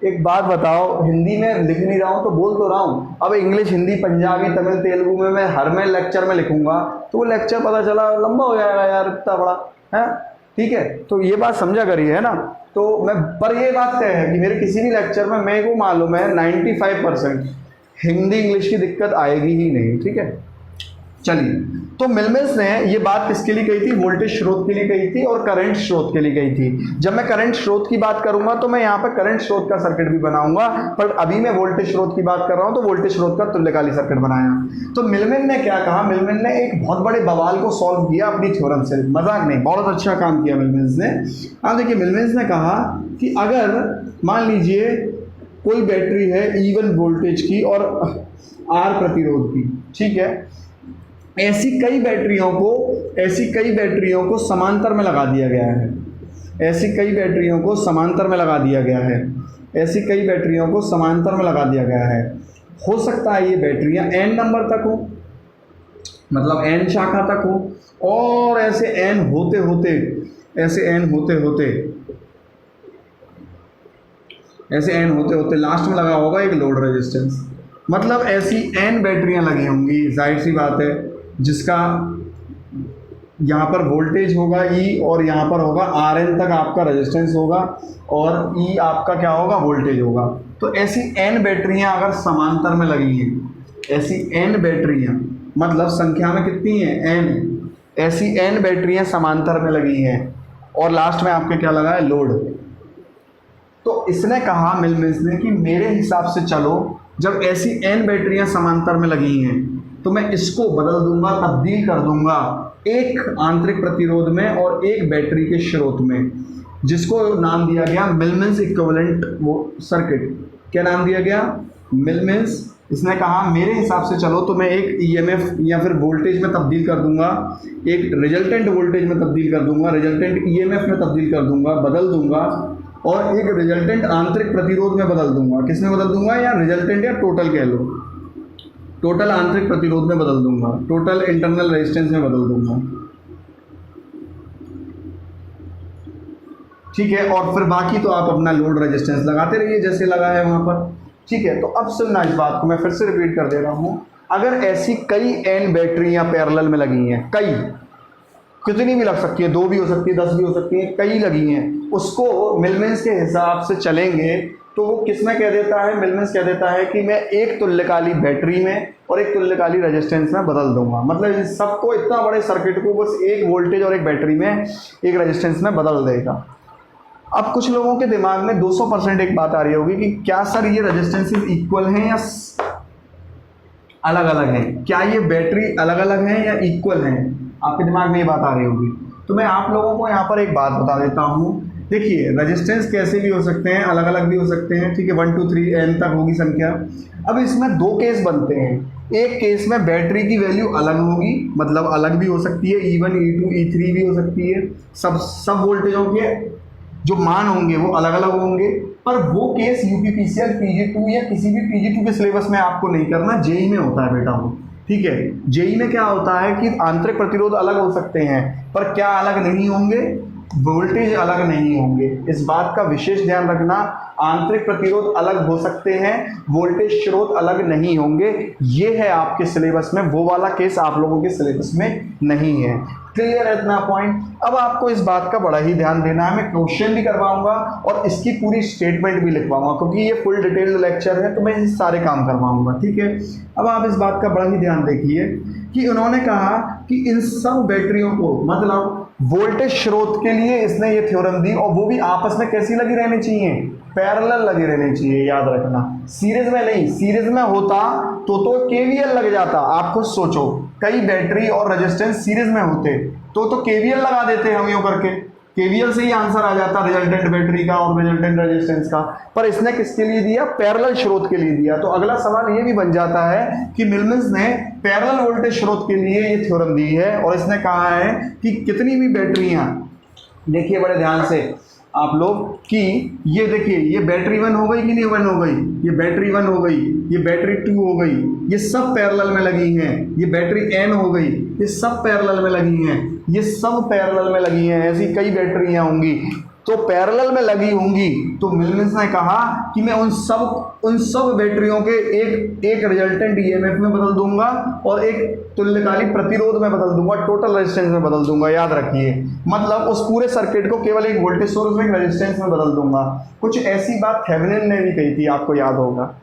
एक बात बताओ, हिंदी में लिख नहीं रहा हूँ तो बोल तो रहा हूँ। अब इंग्लिश, हिंदी, पंजाबी, तमिल, तेलुगु में मैं हर में लेक्चर में लिखूंगा तो वो लेक्चर पता चला लंबा हो जाएगा यार, इतना बड़ा है, ठीक है। तो ये बात समझा करिए, है ना। तो मैं पर ये बात तय है कि मेरे किसी भी लेक्चर में मेरे को मालूम है 95% हिंदी इंग्लिश की दिक्कत आएगी ही नहीं, ठीक है। चलिए, तो मिलमेंस ने ये बात किसके लिए कही थी, वोल्टेज स्रोत के लिए कही थी और करंट स्रोत के लिए कही थी। जब मैं करंट स्रोत की बात करूंगा तो मैं यहाँ पर करंट स्रोत का सर्किट भी बनाऊंगा, पर अभी मैं वोल्टेज स्रोत की बात कर रहा हूँ तो वोल्टेज स्रोत का तुल्यकाली सर्किट बनाया। तो मिलमेन ने क्या कहा, मिलमेन ने एक बहुत बड़े बवाल को सॉल्व किया अपनी थ्योरम से, मजाक नहीं, बहुत अच्छा काम किया मिलमेंस ने। अब देखिए मिलमेंस ने कहा कि अगर मान लीजिए कोई बैटरी है E1 वोल्टेज की और R प्रतिरोध की, ठीक है, ऐसी कई बैटरियों को समांतर में लगा दिया गया है, ऐसी कई बैटरियों को समांतर में लगा दिया गया है, ऐसी कई बैटरियों को समांतर में लगा दिया गया है। हो सकता है ये बैटरियां n नंबर तक हो, मतलब n शाखा तक हो, और ऐसे n होते होते लास्ट में लगा होगा एक लोड रेजिस्टेंस। मतलब ऐसी n बैटरियां लगी होंगी, जाहिर सी बात है, जिसका यहाँ पर वोल्टेज होगा E और यहाँ पर होगा Rn तक आपका रेजिस्टेंस होगा और E आपका क्या होगा, वोल्टेज होगा। तो ऐसी n बैटरियाँ अगर समांतर में लगी हैं, ऐसी n बैटरियाँ मतलब संख्या में कितनी है, n, ऐसी n बैटरियाँ समांतर में लगी हैं और लास्ट में आपके क्या लगा है, लोड। तो इसने कहा मिलमेंस ने कि मेरे हिसाब से चलो, जब ऐसी n बैटरियाँ समांतर में लगी हैं, तो मैं इसको बदल दूंगा, तब्दील कर दूंगा एक आंतरिक प्रतिरोध में और एक बैटरी के स्रोत में, जिसको नाम दिया गया मिलमिन्स इक्विवेलेंट सर्किट। क्या नाम दिया गया? मिलमिन्स। इसने कहा मेरे हिसाब से चलो तो मैं एक ईएमएफ या फिर वोल्टेज में तब्दील कर दूंगा, एक रिजल्टेंट वोल्टेज में तब्दील कर दूंगा, रिजल्टेंट ईएमएफ में तब्दील कर दूंगा, बदल दूंगा, और एक रिजल्टेंट आंतरिक प्रतिरोध में बदल दूंगा। किस में बदल दूंगा? या रिजल्टेंट या टोटल कह लो, टोटल आंतरिक प्रतिरोध में बदल दूंगा, टोटल इंटरनल रेजिस्टेंस में बदल दूंगा। ठीक है, और फिर बाकी तो आप अपना लोड रेजिस्टेंस लगाते रहिए जैसे लगा है वहां पर। ठीक है, तो अब सुनना इस बात को, मैं फिर से रिपीट कर दे रहा हूं। अगर ऐसी कई एन बैटरियां पैरेलल में लगी हैं, कई, कितनी भी लग सकती है, 2 भी हो सकती है, 10 भी हो सकती है, कई लगी हैं, उसको मिलमिन्स के हिसाब से चलेंगे तो वो किस में कह देता है? मिलमिन्स कह देता है कि मैं एक तुल्यकाली बैटरी में और एक तुल्यकाली रेजिस्टेंस में बदल दूंगा। मतलब इस सबको, इतना बड़े सर्किट को बस एक वोल्टेज और एक बैटरी में, एक रेजिस्टेंस में बदल देगा। अब कुछ लोगों के दिमाग में 200% एक बात आ रही होगी कि क्या सर ये रेजिस्टेंसेस इक्वल हैं या अलग अलग हैं? क्या ये बैटरी अलग अलग हैं या इक्वल हैं? आपके दिमाग में ये बात आ रही होगी। तो मैं आप लोगों को यहाँ पर एक बात बता देता हूँ। देखिए, रेजिस्टेंस कैसे भी हो सकते हैं, अलग अलग भी हो सकते हैं। ठीक है, 1 2 3 n तक होगी संख्या। अब इसमें 2 केस बनते हैं। एक केस में बैटरी की वैल्यू अलग होगी, मतलब अलग भी हो सकती है, E1 E2 E3 भी हो सकती है। सब वोल्टेजों के जो मान होंगे वो अलग अलग होंगे। पर वो केस यूपीपीसीएल PG2 या किसी भी PG2 के सिलेबस में आपको नहीं करना, जेई में होता है बेटा वो। ठीक है, जेई में क्या होता है कि आंतरिक प्रतिरोध अलग हो सकते हैं, पर क्या अलग नहीं होंगे? वोल्टेज अलग नहीं होंगे। इस बात का विशेष ध्यान रखना, आंतरिक प्रतिरोध अलग हो सकते हैं, वोल्टेज स्रोत अलग नहीं होंगे। ये है आपके सिलेबस में, वो वाला केस आप लोगों के सिलेबस में नहीं है। क्लियर है इतना पॉइंट? अब आपको इस बात का बड़ा ही ध्यान देना है। मैं क्वेश्चन भी करवाऊंगा और इसकी पूरी स्टेटमेंट भी लिखवाऊंगा, क्योंकि ये फुल डिटेल्ड लेक्चर है तो मैं ये सारे काम करवाऊंगा। ठीक है, अब आप इस बात का बड़ा ही ध्यान देखिए कि उन्होंने कहा कि इन सब बैटरियों को, मतलब वोल्टेज स्रोत के लिए इसने ये थ्योरम दी, और वो भी आपस में कैसी लगी रहनी चाहिए? पैरेलल लगे रहने चाहिए, याद रखना। सीरीज में नहीं, सीरीज में होता तो केवीएल लग जाता। आप खुद सोचो, कई बैटरी और रेजिस्टेंस सीरीज में होते तो केवीएल लगा देते हम यूं करके, केवीएल से ही आंसर आ जाता रिजल्टेंट बैटरी का और रिजल्टेंट रेजिस्टेंस का। पर इसने किसके लिए दिया? पैरेलल स्रोत के लिए दिया। तो अगला सवाल ये भी बन जाता है कि मिलमिन्स ने पैरेलल वोल्टेज स्रोत के लिए ये थ्योरम दी है, और इसने कहा है कि कितनी भी बैटरियां, देखिए बड़े ध्यान से आप लोग, कि ये देखिए, ये बैटरी 1 हो गई कि नहीं 1 हो गई, ये बैटरी 1 हो गई, ये बैटरी 2 हो गई, ये सब पैरेलल में लगी हैं, ये बैटरी n हो गई, ये सब पैरेलल में लगी हैं, ये सब पैरेलल में लगी हैं। ऐसी कई बैटरियां होंगी तो पैरेलल में लगी होंगी। तो मिलमिन्स ने कहा कि मैं उन सब बैटरियों के एक रिजल्टेंट ईएमएफ में बदल दूंगा और एक तुल्यकालिक प्रतिरोध में बदल दूंगा, टोटल रेजिस्टेंस में बदल दूंगा। याद रखिए, मतलब उस पूरे सर्किट को केवल एक वोल्टेज सोर्स में, एक रेजिस्टेंस में बदल दूंगा। कुछ ऐसी बात थेवेनिन ने भी कही थी, आपको याद होगा।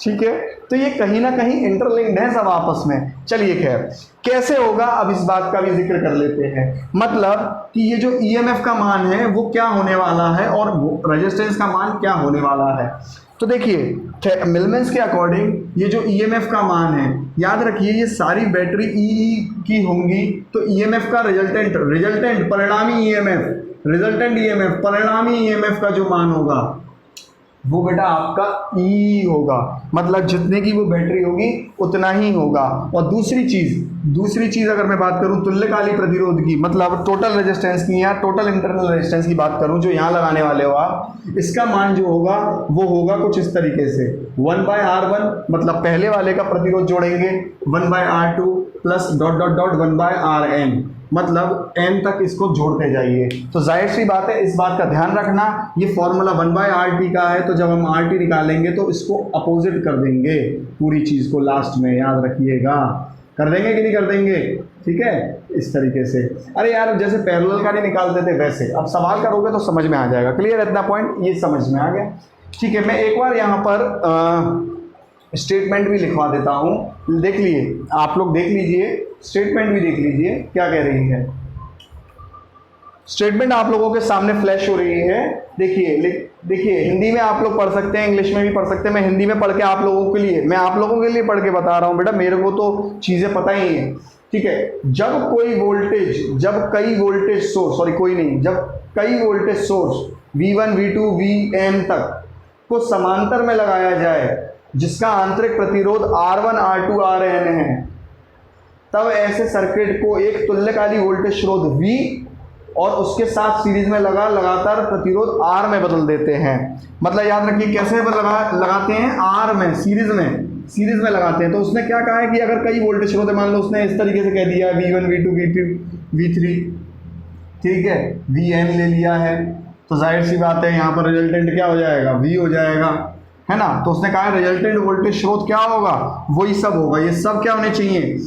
ठीक है, तो ये कहीं ना कहीं इंटरलिंक्ड है सब आपस में। चलिए खैर, कैसे होगा अब इस बात का भी जिक्र कर लेते हैं। मतलब कि ये जो ईएमएफ का मान है वो क्या होने वाला है और रेजिस्टेंस का मान क्या होने वाला है। तो देखिए, मिलमिन्स के अकॉर्डिंग ये जो ईएमएफ का मान है, याद रखिए ये सारी बैटरी ई की होंगी, तो ईएमएफ का रिजल्टेंट परिणामी ईएमएफ, रिजल्टेंट ईएमएफ परिणामी ईएमएफ का जो मान होगा वो बेटा आपका ई होगा। मतलब जितने की वो बैटरी होगी उतना ही होगा। और दूसरी चीज़ अगर मैं बात करूं तुल्यकाली प्रतिरोध की, मतलब टोटल रेजिस्टेंस की या टोटल इंटरनल रेजिस्टेंस की बात करूं, जो यहाँ लगाने वाले हो आप, इसका मान जो होगा वो होगा कुछ इस तरीके से, 1/R1, मतलब पहले वाले का प्रतिरोध जोड़ेंगे, 1/R2 प्लस ... 1/Rn, मतलब n तक इसको जोड़ते जाइए। तो जाहिर सी बात है, इस बात का ध्यान रखना, ये फॉर्मूला 1/RT का है, तो जब हम RT निकालेंगे तो इसको अपोजिट कर देंगे पूरी चीज़ को लास्ट में, याद रखिएगा। कर देंगे कि नहीं कर देंगे? ठीक है, इस तरीके से। अरे यार, जैसे पैरेलल का नहीं निकालते थे वैसे, अब सवाल करोगे तो समझ में आ जाएगा। क्लियर है इतना पॉइंट? ये समझ में आ गया। ठीक है, मैं एक बार यहाँ पर स्टेटमेंट भी लिखवा देता हूँ, देख लिए आप लोग, देख लीजिए स्टेटमेंट भी देख लीजिए क्या कह रही है। स्टेटमेंट आप लोगों के सामने फ्लैश हो रही है। देखिए हिंदी में आप लोग पढ़ सकते हैं, इंग्लिश में भी पढ़ सकते हैं। मैं हिंदी में पढ़ के आप लोगों के लिए, मैं आप लोगों के लिए पढ़ के बता रहा हूँ बेटा, मेरे को तो चीज़ें पता ही हैं, ठीक है। जब कई वोल्टेज सोर्स, सॉरी कोई नहीं, जब कई voltage source V1 V2 Vn तक को समांतर में लगाया जाए, जिसका आंतरिक प्रतिरोध R1 R2 Rn है, तब ऐसे सर्किट को एक तुल्यकाली वोल्टेज स्रोत V और उसके साथ सीरीज में लगातार प्रतिरोध R में बदल देते हैं। मतलब याद रखिए कैसे लगाते हैं, R में, सीरीज में लगाते हैं। तो उसने क्या कहा है कि अगर कई वोल्टेज स्रोत है, मान लो उसने इस तरीके से कह दिया V1 V2 V3 V3, ठीक है, Vn ले लिया है, तो जाहिर सी बात है यहाँ पर रिजल्टेंट क्या हो जाएगा, V हो जाएगा, है ना। तो उसने कहा रिजल्टेंट वोल्टेज स्रोत क्या होगा, वही सब होगा। ये सब क्या होने चाहिए,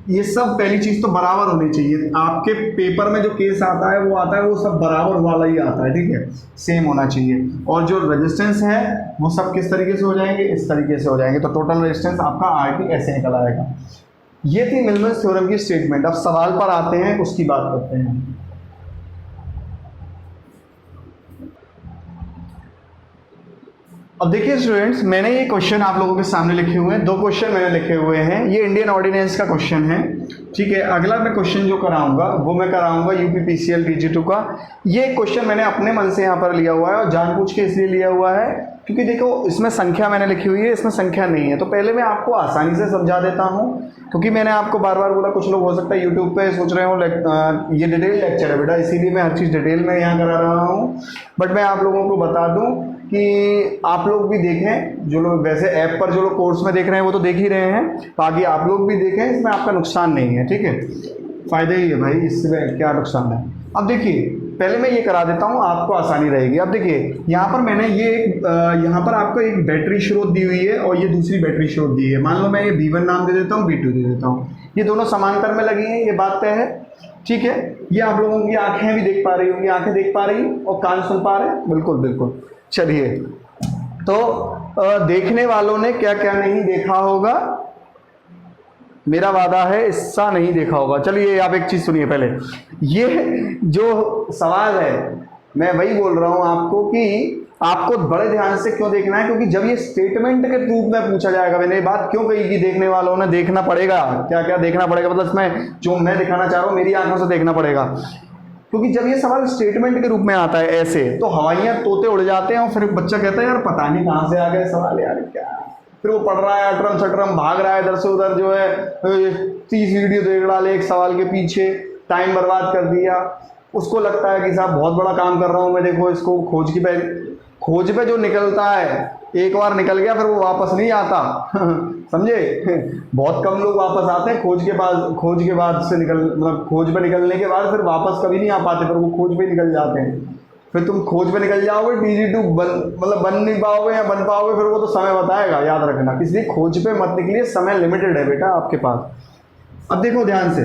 ये सब पहली चीज तो बराबर होनी चाहिए। आपके पेपर में जो केस आता है वो सब बराबर वाला ही आता है, ठीक है, सेम होना चाहिए। और जो रेजिस्टेंस है वो सब किस तरीके से हो जाएंगे, इस तरीके से हो जाएंगे। तो टोटल रेजिस्टेंस आपका RT ऐसे निकल आएगा। ये थी मिलमन्स थ्योरम की स्टेटमेंट। अब सवाल पर आते हैं, उसकी बात करते हैं। अब देखिए स्टूडेंट्स, मैंने ये क्वेश्चन आप लोगों के सामने लिखे हुए हैं, 2 क्वेश्चन मैंने लिखे हुए हैं। ये इंडियन ऑर्डिनेंस का क्वेश्चन है, ठीक है। अगला मैं क्वेश्चन जो कराऊंगा वो मैं कराऊंगा UPPCL DG2 का। ये क्वेश्चन मैंने अपने मन से यहाँ पर लिया हुआ है और जानबूझ के इसलिए लिया हुआ है क्योंकि देखो इसमें संख्या मैंने लिखी हुई है, इसमें संख्या नहीं है। तो पहले मैं आपको आसानी से समझा देता हूँ, क्योंकि मैंने आपको बार बार बोला, कुछ लोग हो सकता है यूट्यूब पे सोच रहे हो ये डिटेल लेक्चर है बेटा, इसीलिए मैं हर चीज़ डिटेल में यहाँ करा रहा हूँ। बट मैं आप लोगों को बता दूँ कि आप लोग भी देखें, जो लोग वैसे ऐप पर जो लोग कोर्स में देख रहे हैं वो तो देख ही रहे हैं, बाकी आप लोग भी देखें, इसमें आपका नुकसान नहीं है, ठीक है, फ़ायदा ही है भाई, इसमें क्या नुकसान है। अब देखिए पहले मैं ये करा देता हूँ, आपको आसानी रहेगी। अब देखिए यहाँ पर मैंने यहाँ पर आपको एक बैटरी स्रोत दी हुई है और ये दूसरी बैटरी स्रोत दी है। मान लो मैं ये V1 नाम दे देता हूँ, V2 दे देता हूँ, ये दोनों समांतर में लगी हैं, ये बात तय है, ठीक है। ये आप लोगों की आंखें भी देख पा रही होंगी, आंखें देख पा रही और कान सुन पा रहे हैं, बिल्कुल बिल्कुल। चलिए, तो देखने वालों ने क्या क्या नहीं देखा होगा, मेरा वादा है ऐसा नहीं देखा होगा। चलिए आप एक चीज़ सुनिए पहले, ये जो सवाल है मैं वही बोल रहा हूँ आपको कि आपको बड़े ध्यान से क्यों देखना है, क्योंकि जब ये स्टेटमेंट के रूप में पूछा जाएगा, मैंने ये बात क्यों कही कि देखने वालों ने देखना पड़ेगा, क्या क्या देखना पड़ेगा, मतलब इसमें जो मैं दिखाना चाह रहा हूँ मेरी आंखों से देखना पड़ेगा। क्योंकि जब ये सवाल स्टेटमेंट के रूप में आता है ऐसे, तो हवाइयाँ तोते उड़ जाते हैं और फिर बच्चा कहता है यार पता नहीं कहाँ से आ गए सवाल, यार क्या, फिर वो पढ़ रहा है अटरम सटरम, भाग रहा है इधर से उधर, जो है 30 वीडियो देख डाले एक सवाल के पीछे, टाइम बर्बाद कर दिया। उसको लगता है कि साहब बहुत बड़ा काम कर रहा हूँ मैं, देखो इसको खोज पे जो निकलता है, एक बार निकल गया फिर वो वापस नहीं आता समझे। बहुत कम लोग वापस आते हैं खोज के बाद से मतलब खोज पे निकलने के बाद फिर वापस कभी नहीं आ पाते, फिर वो खोज पे निकल जाते हैं। फिर तुम खोज पे निकल जाओगे, DG2 मतलब बन नहीं पाओगे या बन पाओगे, फिर वो तो समय बताएगा, याद रखना। इसलिए खोज पे मत निकलिए, समय लिमिटेड है बेटा आपके पास। अब देखो ध्यान से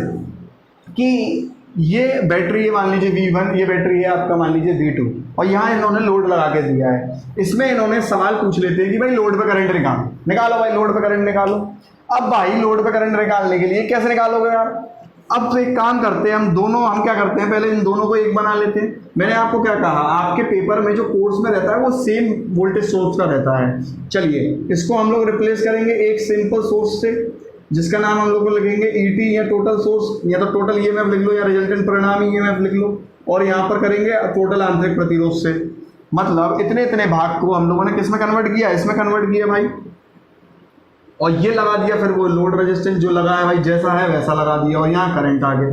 कि ये बैटरी है मान लीजिए V1, ये बैटरी है आपका मान लीजिए V2, और यहाँ इन्होंने लोड लगा के दिया है। इसमें इन्होंने सवाल पूछ लेते हैं कि भाई लोड पे करंट निकालो भाई, लोड पे करंट निकालो। अब भाई लोड पे करंट निकालने के लिए कैसे निकालोगे यार? अब तो एक काम करते हैं हम क्या करते हैं, पहले इन दोनों को एक बना लेते हैं। मैंने आपको क्या कहा, आपके पेपर में जो कोर्स में रहता है वो सेम वोल्टेज सोर्स का रहता है। चलिए इसको हम लोग रिप्लेस करेंगे एक सिंपल सोर्स से, जिसका नाम हम लोग को लिखेंगे ET या टोटल सोर्स, या तो टोटल EMF लिख लो या रिजल्टेंट परिणामी EMF लिख लो, और यहाँ पर करेंगे टोटल आंतरिक प्रतिरोध से। मतलब इतने भाग को हम लोगों ने किस में कन्वर्ट किया, इसमें कन्वर्ट किया भाई, और ये लगा दिया फिर वो लोड रेजिस्टेंस जो लगा है भाई, जैसा है वैसा लगा दिया, और यहाँ करंट आ गया।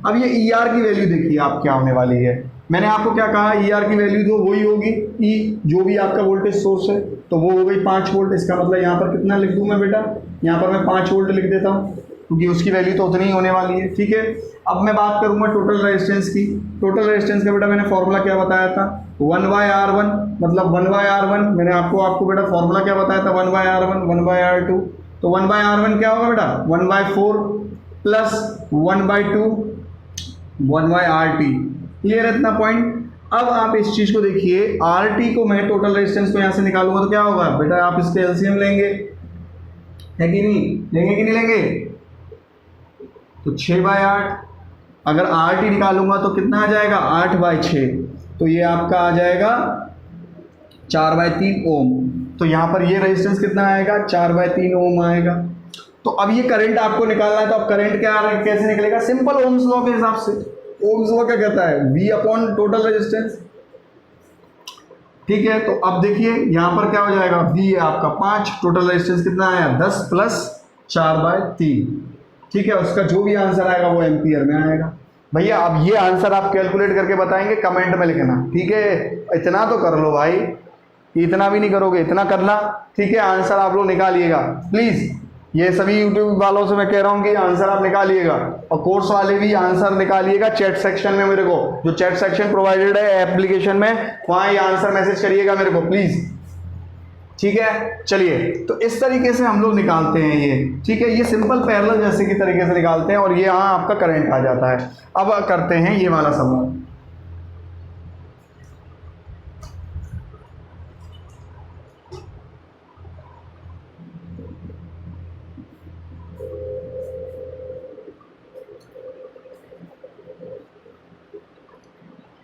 अब ये ER की वैल्यू देखिए आप क्या होने वाली है। मैंने आपको क्या कहा, ER की वैल्यू तो वही होगी, E जो भी आपका वोल्टेज सोर्स है, तो वो हो गई 5 वोल्ट। इसका मतलब यहाँ पर कितना लिख दूँ मैं बेटा, यहाँ पर मैं 5 वोल्ट लिख देता हूँ, क्योंकि उसकी वैल्यू तो उतनी ही होने वाली है, ठीक है। अब मैं बात करूँगा टोटल रेजिस्टेंस की। टोटल रेजिस्टेंस का बेटा मैंने फॉर्मूला क्या बताया था, 1/R1, मतलब 1/R1। मैंने आपको बेटा फॉर्मूला क्या बताया था, 1/R1 1/R2। तो 1/R1 क्या होगा बेटा, 1/4 प्लस 1/2 1/RT। क्लियर है इतना पॉइंट? अब आप इस चीज़ को देखिए, RT को मैं टोटल रेजिस्टेंस को यहाँ से निकालूंगा तो क्या होगा बेटा, आप इसके LCM लेंगे, है कि नहीं लेंगे, कि नहीं लेंगे? तो 6/8 अगर RT निकालूंगा तो कितना आ जाएगा 8/6, तो ये आपका आ जाएगा 4/3 ओम। तो यहाँ पर ये रेजिस्टेंस कितना आएगा 4/3 ओम आएगा। तो अब ये करंट आपको निकालना है, तो अब करंट क्या कैसे निकलेगा, सिंपल ओम्स लॉ के हिसाब से। ओम्स लॉ क्या कहता है, V अपॉन टोटल रेजिस्टेंस, ठीक है। तो अब देखिए यहाँ पर क्या हो जाएगा, V है आपका 5, टोटल रेजिस्टेंस कितना आया 10 + 4/3, ठीक है। उसका जो भी आंसर आएगा वो एम्पियर में आएगा। भैया अब ये आंसर आप कैलकुलेट करके बताएंगे, कमेंट में लिखना, ठीक है। इतना तो कर लो भाई, इतना भी नहीं करोगे, इतना करना, ठीक है। आंसर आप लोग निकालिएगा प्लीज़, ये सभी यूट्यूब वालों से मैं कह रहा हूँ कि आंसर आप निकालिएगा, और कोर्स वाले भी आंसर निकालिएगा चैट सेक्शन में। मेरे को जो चैट सेक्शन प्रोवाइडेड है एप्लीकेशन में, वहाँ ये आंसर मैसेज करिएगा मेरे को प्लीज़, ठीक है। चलिए, तो इस तरीके से हम लोग निकालते हैं ये, ठीक है। ये सिंपल पैरेलल जैसे की तरीके से निकालते हैं, और ये यहाँ आपका करंट आ जाता है। अब करते हैं ये वाला सवाल।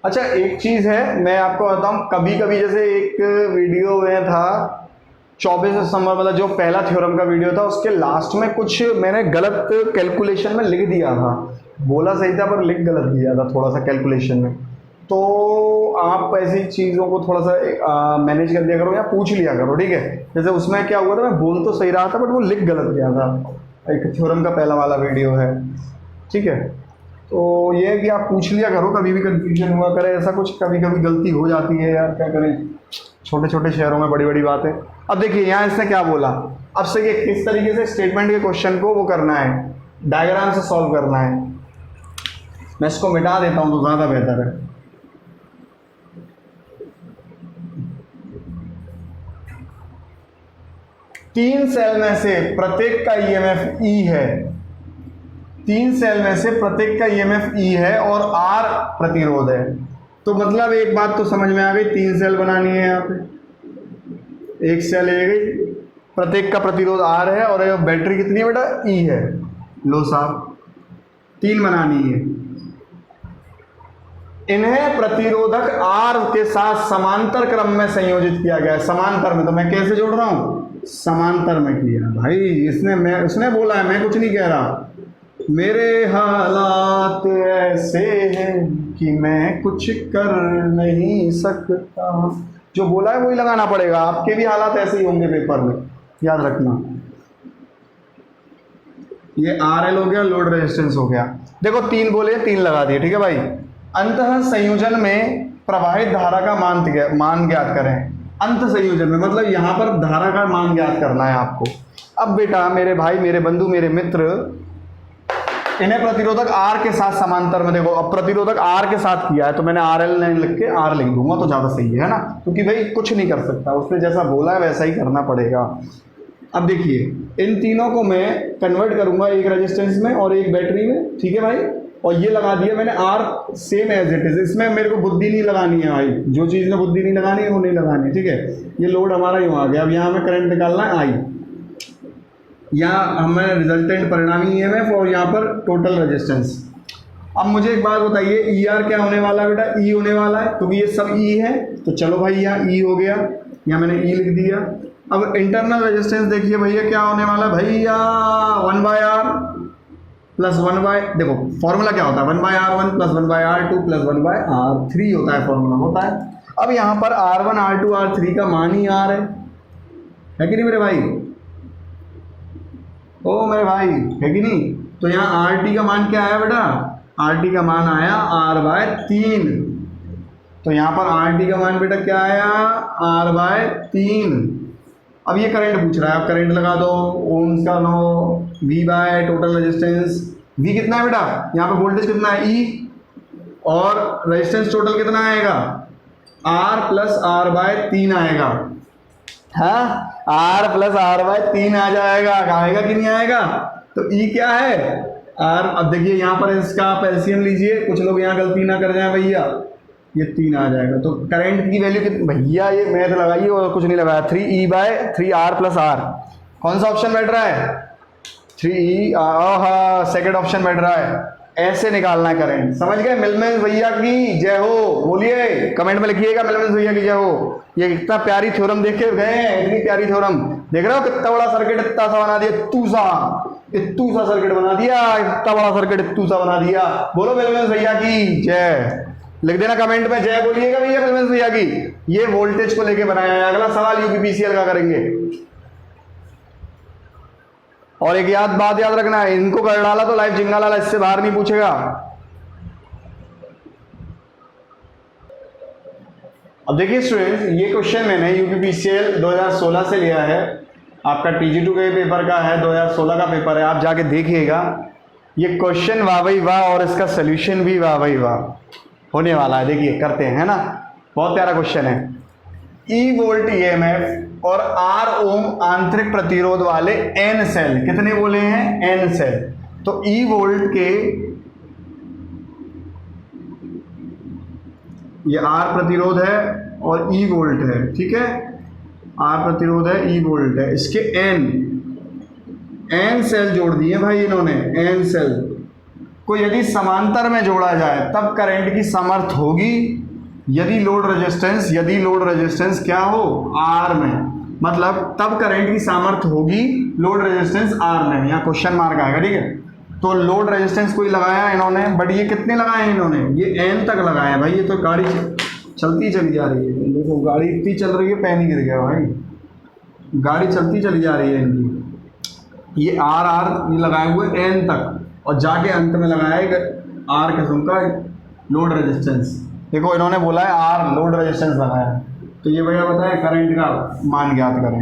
अच्छा, एक चीज़ है मैं आपको बताऊँ, कभी कभी जैसे एक वीडियो में था 24 दिसंबर, मतलब जो पहला थ्योरम का वीडियो था, उसके लास्ट में कुछ मैंने गलत कैलकुलेशन में लिख दिया था, बोला सही था पर लिख गलत दिया था थोड़ा सा कैलकुलेशन में। तो आप ऐसी चीज़ों को थोड़ा सा मैनेज कर दिया करो या पूछ लिया करो, ठीक है। जैसे उसमें क्या हुआ था, मैं बोल तो सही रहा था बट वो लिख गलत गया था, एक थ्योरम का पहला वाला वीडियो है, ठीक है। तो ये है कि आप पूछ लिया करो, कभी भी कंफ्यूजन हुआ करे, ऐसा कुछ कभी कभी गलती हो जाती है यार, क्या करें, छोटे छोटे शहरों में बड़ी बड़ी बातें। अब देखिए यहाँ इसने क्या बोला, अब से ये किस तरीके से स्टेटमेंट के क्वेश्चन को वो करना है, डायग्राम से सॉल्व करना है। मैं इसको मिटा देता हूँ तो ज़्यादा बेहतर है। तीन सेल में से प्रत्येक का ईएमएफ E है, 3 सेल में से प्रत्येक का ईएमएफ E है और R प्रतिरोध है। तो मतलब एक बात तो समझ में आ गई, 3 सेल बनानी है यहाँ पे, एक सेल ले गई, प्रत्येक का प्रतिरोध R है और बैटरी कितनी है बेटा E है। लो साहब 3 बनानी है, इन्हें प्रतिरोधक R के साथ समांतर क्रम में संयोजित किया गया है। समांतर में, तो मैं कैसे जोड़ रहा हूँ, समांतर में किया भाई इसने, उसने बोला है, मैं कुछ नहीं कह रहा। मेरे हालात ऐसे हैं कि मैं कुछ कर नहीं सकता, जो बोला है वही लगाना पड़ेगा। आपके भी हालात ऐसे ही होंगे पेपर में, याद रखना। ये RL हो गया, लोड रेजिस्टेंस हो गया। देखो 3 बोले, 3 लगा दिए, ठीक है भाई। अंतः संयोजन में प्रवाहित धारा का मान ज्ञात करें। अंत संयोजन में मतलब यहाँ पर धारा का मान ज्ञात करना है आपको। अब बेटा मेरे भाई, मेरे बंधु, मेरे मित्र, इन्हें प्रतिरोधक R के साथ समांतर में, देखो अब प्रतिरोधक R के साथ किया है तो मैंने RL नहीं लिख के R लिख दूंगा तो ज़्यादा सही है ना, क्योंकि भाई कुछ नहीं कर सकता, उसने जैसा बोला है वैसा ही करना पड़ेगा। अब देखिए इन तीनों को मैं कन्वर्ट करूंगा, एक रेजिस्टेंस में और एक बैटरी में, ठीक है भाई। और ये लगा दिया मैंने R same as it is, इसमें मेरे को बुद्धि नहीं लगानी है भाई, जो चीज़ में बुद्धि नहीं लगानी है वो नहीं लगानी है, ठीक है। ये लोड हमारा यूँ आ गया। अब यहाँ हमें करंट निकालना है I, यहाँ हमें रिजल्टेंट परिणामी EMF और यहाँ पर टोटल रेजिस्टेंस। अब मुझे एक बात बताइए, ER क्या होने वाला है बेटा, E होने वाला है, क्योंकि ये सब E है। तो चलो भाई यहाँ E हो गया, यहाँ मैंने E लिख दिया। अब इंटरनल रेजिस्टेंस देखिए भैया क्या होने वाला है भैया, 1/R प्लस 1/, देखो फॉर्मूला क्या होता है, 1/R1 plus 1/R2 plus 1/R3 होता है, फॉर्मूला होता है। अब यहाँ पर R1 R2 R3 का मान ही R है कि नहीं मेरे भाई, ओ मेरे भाई, है कि नहीं। तो यहाँ RT का मान क्या आया बेटा, RT का मान आया R/3। तो यहाँ पर RT का मान बेटा क्या आया, R/3। अब ये करंट पूछ रहा है, आप करंट लगा दो, ओम्स का लो, V by total resistance. V कितना है बेटा, यहाँ पे वोल्टेज कितना है E, और रेजिस्टेंस टोटल कितना आएगा, R प्लस R/3 आएगा। हाँ, R प्लस R/3 आ जाएगा, आएगा कि नहीं आएगा। तो E क्या है, R। अब देखिए यहाँ पर इसका आप एलसीएम लीजिए, कुछ लोग यहाँ गलती ना कर जाए भैया, ये 3 आ जाएगा। तो करंट की वैल्यू कितनी भैया, ये मैथ लगाइए और कुछ नहीं लगाया, 3E/3R प्लस R। कौन सा ऑप्शन बैठ रहा है, 3E। हाँ सेकेंड ऑप्शन बैठ रहा है। ऐसे निकालना है करंट, समझ गए। मिलमेंस भैया की जय हो, बोलिए कमेंट में लिखिएगा मिलमेंस भैया की जय हो। ये इतना प्यारी थ्योरम देख के गए हैं, इतनी प्यारी थ्योरम देख रहे हो, कितना बड़ा सर्किट इतना सा बना दिया, इत्तू सा सर्किट बना दिया, इतना बड़ा सर्किट इत्तू सा बना दिया। बोलो मिलमेंस भैया की जय, लिख देना कमेंट में जय बोलिएगा भैया मिलमेंस भैया की। ये वोल्टेज को लेके बनाया है। अगला सवाल यूपीपीसीएल का करेंगे। और एक बात याद रखना है, इनको कर डाला तो लाइव जिंगा लाला इससे बाहर नहीं पूछेगा। अब देखिए स्टूडेंट्स, ये क्वेश्चन मैंने यूपीपीसीएल 2016 से लिया है, आपका TG2 के पेपर का है, 2016 का पेपर है, आप जाके देखिएगा। ये क्वेश्चन वाह भाई वाह और इसका सोल्यूशन भी वाह भाई वाह होने वाला है। देखिए करते हैं, है ना, बहुत प्यारा क्वेश्चन है। ई वोल्ट EMF और R ओम आंतरिक प्रतिरोध वाले N सेल, कितने बोले हैं, N सेल। तो ई वोल्ट के, ये R प्रतिरोध है और E वोल्ट है, ठीक है, R प्रतिरोध है, E वोल्ट है, इसके N सेल जोड़ दिए भाई इन्होंने, N सेल को यदि समांतर में जोड़ा जाए तब करंट की सामर्थ्य होगी यदि लोड रेजिस्टेंस क्या हो, R में, मतलब तब करंट की सामर्थ्य होगी लोड रेजिस्टेंस R में। यहाँ क्वेश्चन मार्क आएगा, ठीक है। तो लोड रेजिस्टेंस कोई लगाया इन्होंने, बट ये कितने लगाए हैं इन्होंने, ये N तक लगाया भाई। ये तो गाड़ी चलती चली जा रही है, देखो गाड़ी इतनी चल रही है, पैन ही गिर गया भाई, गाड़ी चलती चली जा रही है इनकी। ये R लगाए हुए N तक, और जाके अंत में लगाया है R किस्म का लोड रेजिस्टेंस। देखो इन्होंने बोला है R लोड रेजिस्टेंस लगाया है, तो ये भैया बताए करंट का मान ज्ञात करें।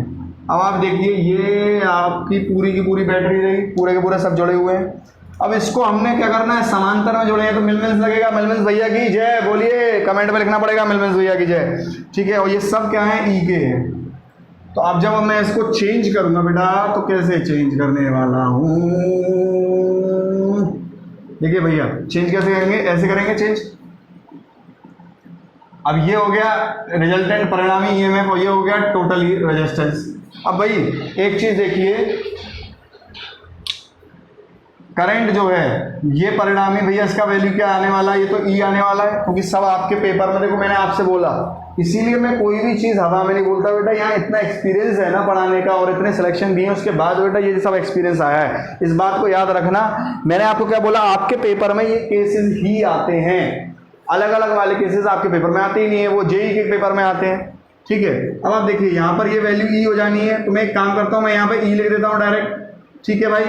अब आप देखिए, ये आपकी पूरी की पूरी बैटरी रही, पूरे के पूरे सब जुड़े हुए हैं। अब इसको हमने क्या करना है, समांतर में जोड़े हैं, तो मिलमेंस लगेगा। मिलमेंस भैया की जय बोलिए, कमेंट में लिखना पड़ेगा मिलमेंस भैया की जय, ठीक है। और ये सब क्या है, ई के हैं। तो अब जब मैं इसको चेंज करूंगा बेटा, तो कैसे चेंज करने वाला हूँ, देखिए भैया चेंज कैसे करेंगे, ऐसे करेंगे चेंज। अब ये हो गया रिजल्टेंट परिणामी EMF और ये हो गया टोटल रेजिस्टेंस। अब भाई एक चीज देखिए, करंट जो है ये परिणामी भैया, इसका वैल्यू क्या आने वाला है, ये तो E आने वाला है, क्योंकि सब आपके पेपर में, देखो मैंने आपसे बोला, इसीलिए मैं कोई भी चीज़ हवा में नहीं बोलता बेटा। यहाँ इतना एक्सपीरियंस है ना पढ़ाने का, और इतने सिलेक्शन दिए उसके बाद बेटा ये सब एक्सपीरियंस आया है। इस बात को याद रखना। मैंने आपको क्या बोला, आपके पेपर में ये केसेस ही आते हैं, अलग अलग वाले केसेस आपके पेपर में आते ही नहीं है, वो जेई के पेपर में आते हैं, ठीक है। अब आप देखिए यहाँ पर ये वैल्यू E हो जानी है, तो मैं एक काम करता हूँ, मैं यहाँ पे E लिख देता हूँ डायरेक्ट, ठीक है भाई।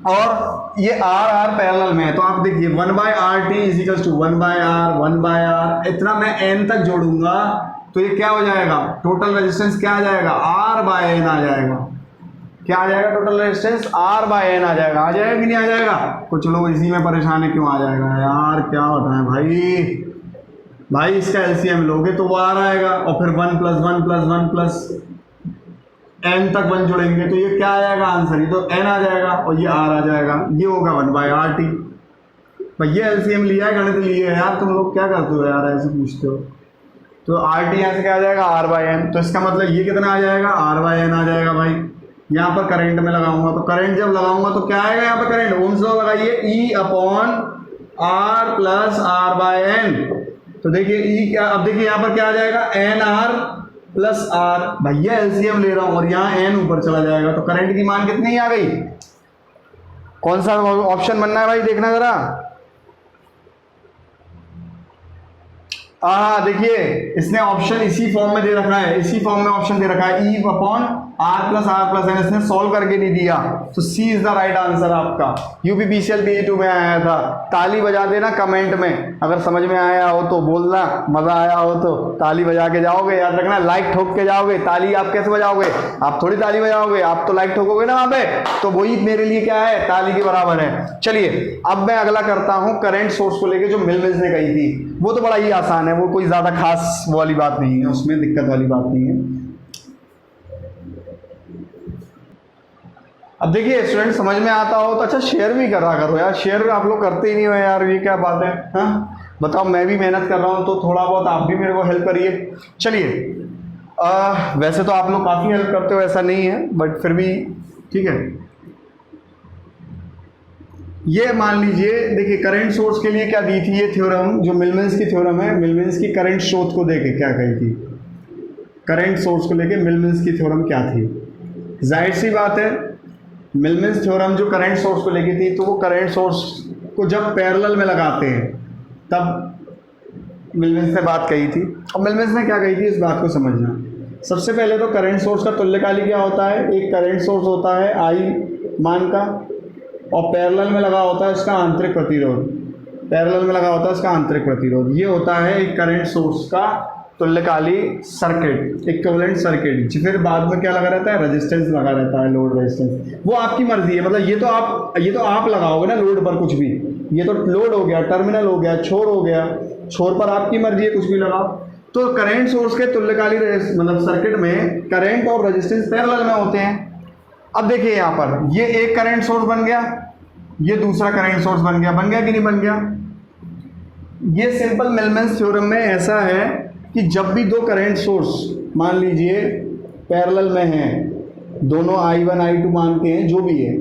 और ये R पैरेलल में है, तो आप देखिए 1/RT = 1/R इतना मैं N तक जोड़ूंगा, तो ये क्या हो जाएगा, टोटल रेजिस्टेंस क्या आ जाएगा, R/N आ जाएगा। क्या आ जाएगा, टोटल रेजिस्टेंस R/N आ जाएगा। आ जाएगा कि नहीं आ जाएगा, कुछ लोग इसी में परेशान है, क्यों आ जाएगा यार, क्या होता है भाई, इसका LCM लोगे तो वो R आएगा, और फिर 1 + 1 + 1 + N तक 1 जोड़ेंगे, तो ये क्या आएगा आंसर, ये तो N आ जाएगा और ये R आ जाएगा, ये होगा 1/RT। भैया LCM लिया है, गणित लिए है यार, तुम लोग क्या करते हो यार, ऐसे पूछते हो। तो RT यहाँ से क्या आ जाएगा, R/N, तो इसका मतलब ये कितना आ जाएगा, R/N आ जाएगा भाई। यहाँ पर करंट में लगाऊंगा, तो करंट जब लगाऊंगा तो क्या आएगा, यहाँ पर करंट, ओम्स लॉ लगाइए, E/R + R/N। तो देखिए E क्या, अब देखिए यहाँ पर क्या आ जाएगा, NR + R। भैया LCM ले रहा हूँ और यहाँ N ऊपर चला जाएगा, तो करंट की मान कितनी आ गई, कौन सा ऑप्शन बनना है भाई, देखना जरा। देखिए इसने ऑप्शन इसी फॉर्म में दे रखा है, इसी फॉर्म में ऑप्शन दे रखा है, E/R + R + N, इसने सॉल्व करके नहीं दिया, तो C is the right answer आपका। यूपीपीसीएल PG2 में आया था। ताली बजा देना कमेंट में, अगर समझ में आया हो तो बोलना, मजा आया हो तो ताली बजा के जाओगे, याद रखना लाइक ठोक के जाओगे। ताली आप कैसे बजाओगे, आप थोड़ी ताली बजाओगे, आप तो लाइक ठोकोगे ना वहां पे, तो वही मेरे लिए क्या है, ताली के बराबर है। चलिए अब मैं अगला करता हूँ करंट सोर्स को लेकर, जो मिलमेंस ने कही थी, वो तो बड़ा ही आसान है, वो कोई ज्यादा खास वाली बात नहीं है, उसमें दिक्कत वाली बात नहीं है। अब देखिए स्टूडेंट, समझ में आता हो तो अच्छा शेयर भी करा करो यार, शेयर आप लोग करते ही नहीं हो यार, ये क्या बात है, हाँ बताओ। मैं भी मेहनत कर रहा हूँ, तो थोड़ा बहुत आप भी मेरे को हेल्प करिए। चलिए वैसे तो आप लोग काफ़ी हेल्प करते हो, ऐसा नहीं है, बट फिर भी ठीक है। ये मान लीजिए, देखिए करंट सोर्स के लिए क्या दी थी ये थ्योरम, जो मिलमेंस की थ्योरम है, मिलमेंस की करंट स्रोत को देके क्या कही थी, करंट सोर्स को लेके मिलमेंस की थ्योरम क्या थी। जाहिर सी बात है, मिलमेंस थ्योरम जो करंट सोर्स को लेके थी, तो वो करंट सोर्स को जब पैरेलल में लगाते हैं तब मिलमेंस ने बात कही थी। और मिलमेंस ने क्या कही थी इस बात को समझना। सबसे पहले तो करंट सोर्स का तुल्यकाली क्या होता है, एक करंट सोर्स होता है आई मान का, और पैरेलल में लगा होता है इसका आंतरिक प्रतिरोध, पैरेलल में लगा होता है इसका आंतरिक प्रतिरोध। ये होता है एक करंट सोर्स का तुल्यकाली सर्किट, इक्विवेलेंट सर्किट। फिर बाद में क्या लगा रहता है, रेजिस्टेंस लगा रहता है, लोड रेजिस्टेंस। वो आपकी मर्जी है, मतलब ये तो आप लगाओगे ना लोड पर कुछ भी, ये तो लोड हो गया, टर्मिनल हो गया, छोर हो गया, छोर पर आपकी मर्जी है, कुछ भी लगाओ। तो करंट सोर्स के तुल्यकाली मतलब सर्किट में करंट और रेजिस्टेंस पैरेलल में होते हैं। अब देखिए यहाँ पर ये एक करंट सोर्स बन गया, ये दूसरा करंट सोर्स बन गया कि नहीं बन गया। ये सिंपल मिलमेंस थ्योरम में ऐसा है कि जब भी दो करंट सोर्स मान लीजिए पैरेलल में हैं, दोनों I1 I2 मानते हैं जो भी है,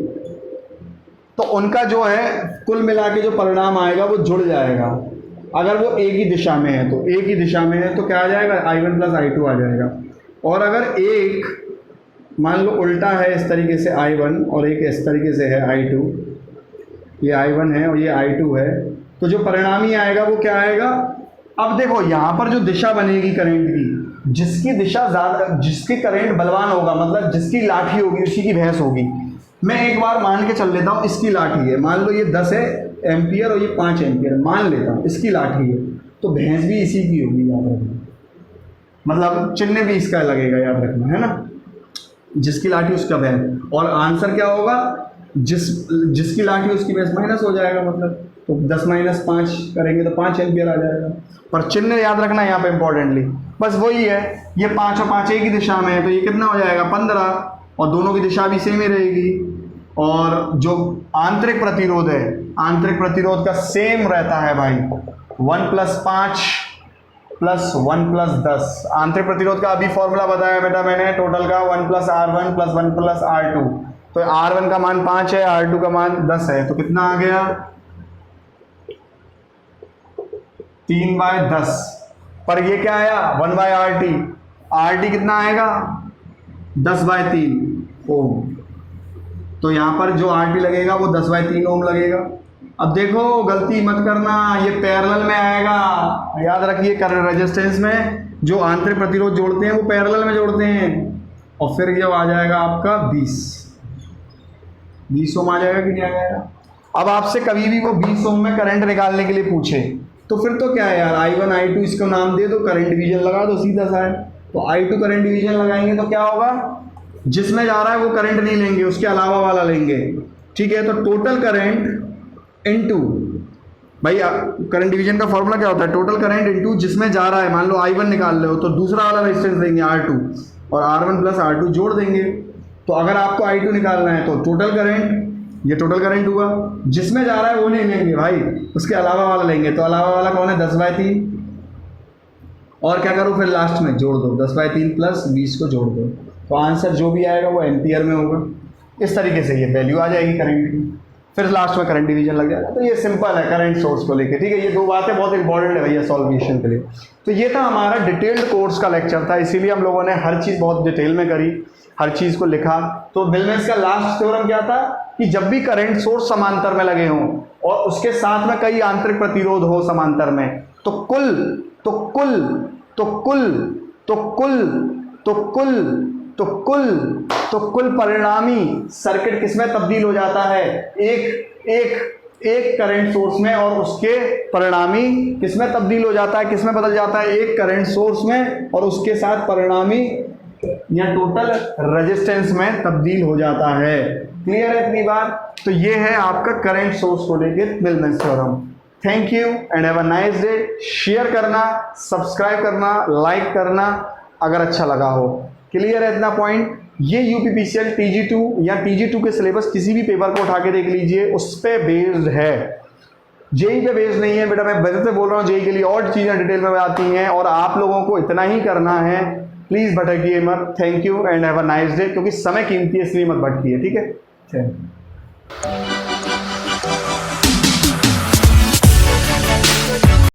तो उनका जो है कुल मिला के जो परिणाम आएगा वो जुड़ जाएगा। अगर वो एक ही दिशा में है, तो एक ही दिशा में है तो क्या आ जाएगा, I1 प्लस I2 आ जाएगा। और अगर एक मान लो उल्टा है इस तरीके से I1 और एक इस तरीके से है I2, ये I1 है और ये I2 है, तो जो परिणामी आएगा वो क्या आएगा। अब देखो यहाँ पर जो दिशा बनेगी करंट की, जिसकी दिशा ज़्यादा, जिसकी करंट बलवान होगा, मतलब जिसकी लाठी होगी उसी की भैंस होगी। मैं एक बार मान के चल लेता हूँ, इसकी लाठी है, मान लो ये 10 है एम्पियर और ये 5 एम्पियर मान लेता हूँ, इसकी लाठी है, तो भैंस भी इसी की होगी, याद रखना, मतलब चिन्ह भी इसका लगेगा, याद रखना है ना, जिसकी लाठी उसका भैंस। और आंसर क्या होगा, जिसकी लाठी उसकी भैंस माइनस हो जाएगा, मतलब तो 10 माइनस 5 करेंगे तो 5 एम्पियर आ जाएगा। पर चिन्ह याद रखना यहाँ पे इम्पोर्टेंटली, बस वही है, ये 5 और 5 एक ही दिशा में है, तो ये कितना हो जाएगा 15, और दोनों की दिशा भी सेम ही रहेगी। और जो आंतरिक प्रतिरोध है, आंतरिक प्रतिरोध का सेम रहता है भाई, 1 + 5 + 1 + 10। आंतरिक प्रतिरोध का अभी फॉर्मूला बताया बेटा मैंने, टोटल का 1 + R1 + 1 + R2। तो R1 का मान 5 है, R2 का मान 10 है, तो कितना आ गया 3/10। पर ये क्या आया 1/RT, RT कितना आएगा 10/3 ओम। तो यहाँ पर जो RT लगेगा वो 10/3 ओम लगेगा। अब देखो गलती मत करना, ये पैरेलल में आएगा, याद रखिए करंट रेजिस्टेंस में जो आंतरिक प्रतिरोध जोड़ते हैं वो पैरेलल में जोड़ते हैं। और फिर ये आ जाएगा आपका 20 ओम आ जाएगा कि नहीं आ जाएगा। अब आपसे कभी भी वो 20 ओम में करंट निकालने के लिए पूछे तो फिर तो क्या है यार, I1 I2 इसको नाम दे दो, करंट डिवीजन लगा दो, सीधा सा है। तो I2 करंट डिवीजन लगाएंगे तो क्या होगा, जिसमें जा रहा है वो करंट नहीं लेंगे, उसके अलावा वाला लेंगे, ठीक है। तो टोटल करंट इनटू, भाई करंट डिवीजन का फॉर्मूला क्या होता है, टोटल करंट इनटू जिसमें जा रहा है, मान लो I1 निकाल रहे हो तो दूसरा वाला रेजिस्टेंस देंगे R2, और R1 + R2 जोड़ देंगे। तो अगर आपको I2 निकालना है तो टोटल करंट, ये टोटल करंट हुआ, जिसमें जा रहा है वो नहीं लेंगे भाई, उसके अलावा वाला लेंगे। तो अलावा वाला कौन है 10/3, और क्या करूँ फिर लास्ट में जोड़ दो, 10/3 + 20 को जोड़ दो, तो आंसर जो भी आएगा वो एम्पियर में होगा। इस तरीके से ये वैल्यू आ जाएगी करंट की, फिर लास्ट में करंट डिवीजन लग जाएगा। तो ये सिंपल है करंट सोर्स को लेके, ठीक है। ये दो बातें बहुत इंपॉर्टेंट है भैया सॉल्यूशन के लिए। तो ये था हमारा डिटेल्ड कोर्स का लेक्चर था, इसीलिए हम लोगों ने हर चीज़ बहुत डिटेल में करी, हर चीज़ को लिखा। तो मिलमेंस का लास्ट थ्योरम क्या था कि जब भी करंट सोर्स समांतर में लगे हों और उसके साथ में कई आंतरिक प्रतिरोध हो समांतर में, तो कुल परिणामी सर्किट किसमें तब्दील हो जाता है, एक करंट सोर्स में, और उसके परिणामी किसमें तब्दील हो जाता है, किसमें बदल जाता है, एक करंट सोर्स में और उसके साथ परिणामी या टोटल रेजिस्टेंस में तब्दील हो जाता है। क्लियर है इतनी बात। तो ये है आपका करंट सोर्स को लेके Millman's theorem. Thank you and have a nice day. Share करना, सब्सक्राइब करना, लाइक करना अगर अच्छा लगा हो। क्लियर है इतना पॉइंट। ये यूपीपीसीएल TG2 या TG2 के सिलेबस किसी भी पेपर को उठा के देख लीजिए, उस पे बेस्ड है, जेई पे बेस्ड नहीं है बेटा। मैं वजह से बोल रहा हूँ, जेई के लिए और चीज़ें डिटेल में आती हैं और आप लोगों को इतना ही करना है, प्लीज़ भटकिए मत। Thank you and have a nice day, क्योंकि समय कीमती है इसलिए मत भटकिए, ठीक है।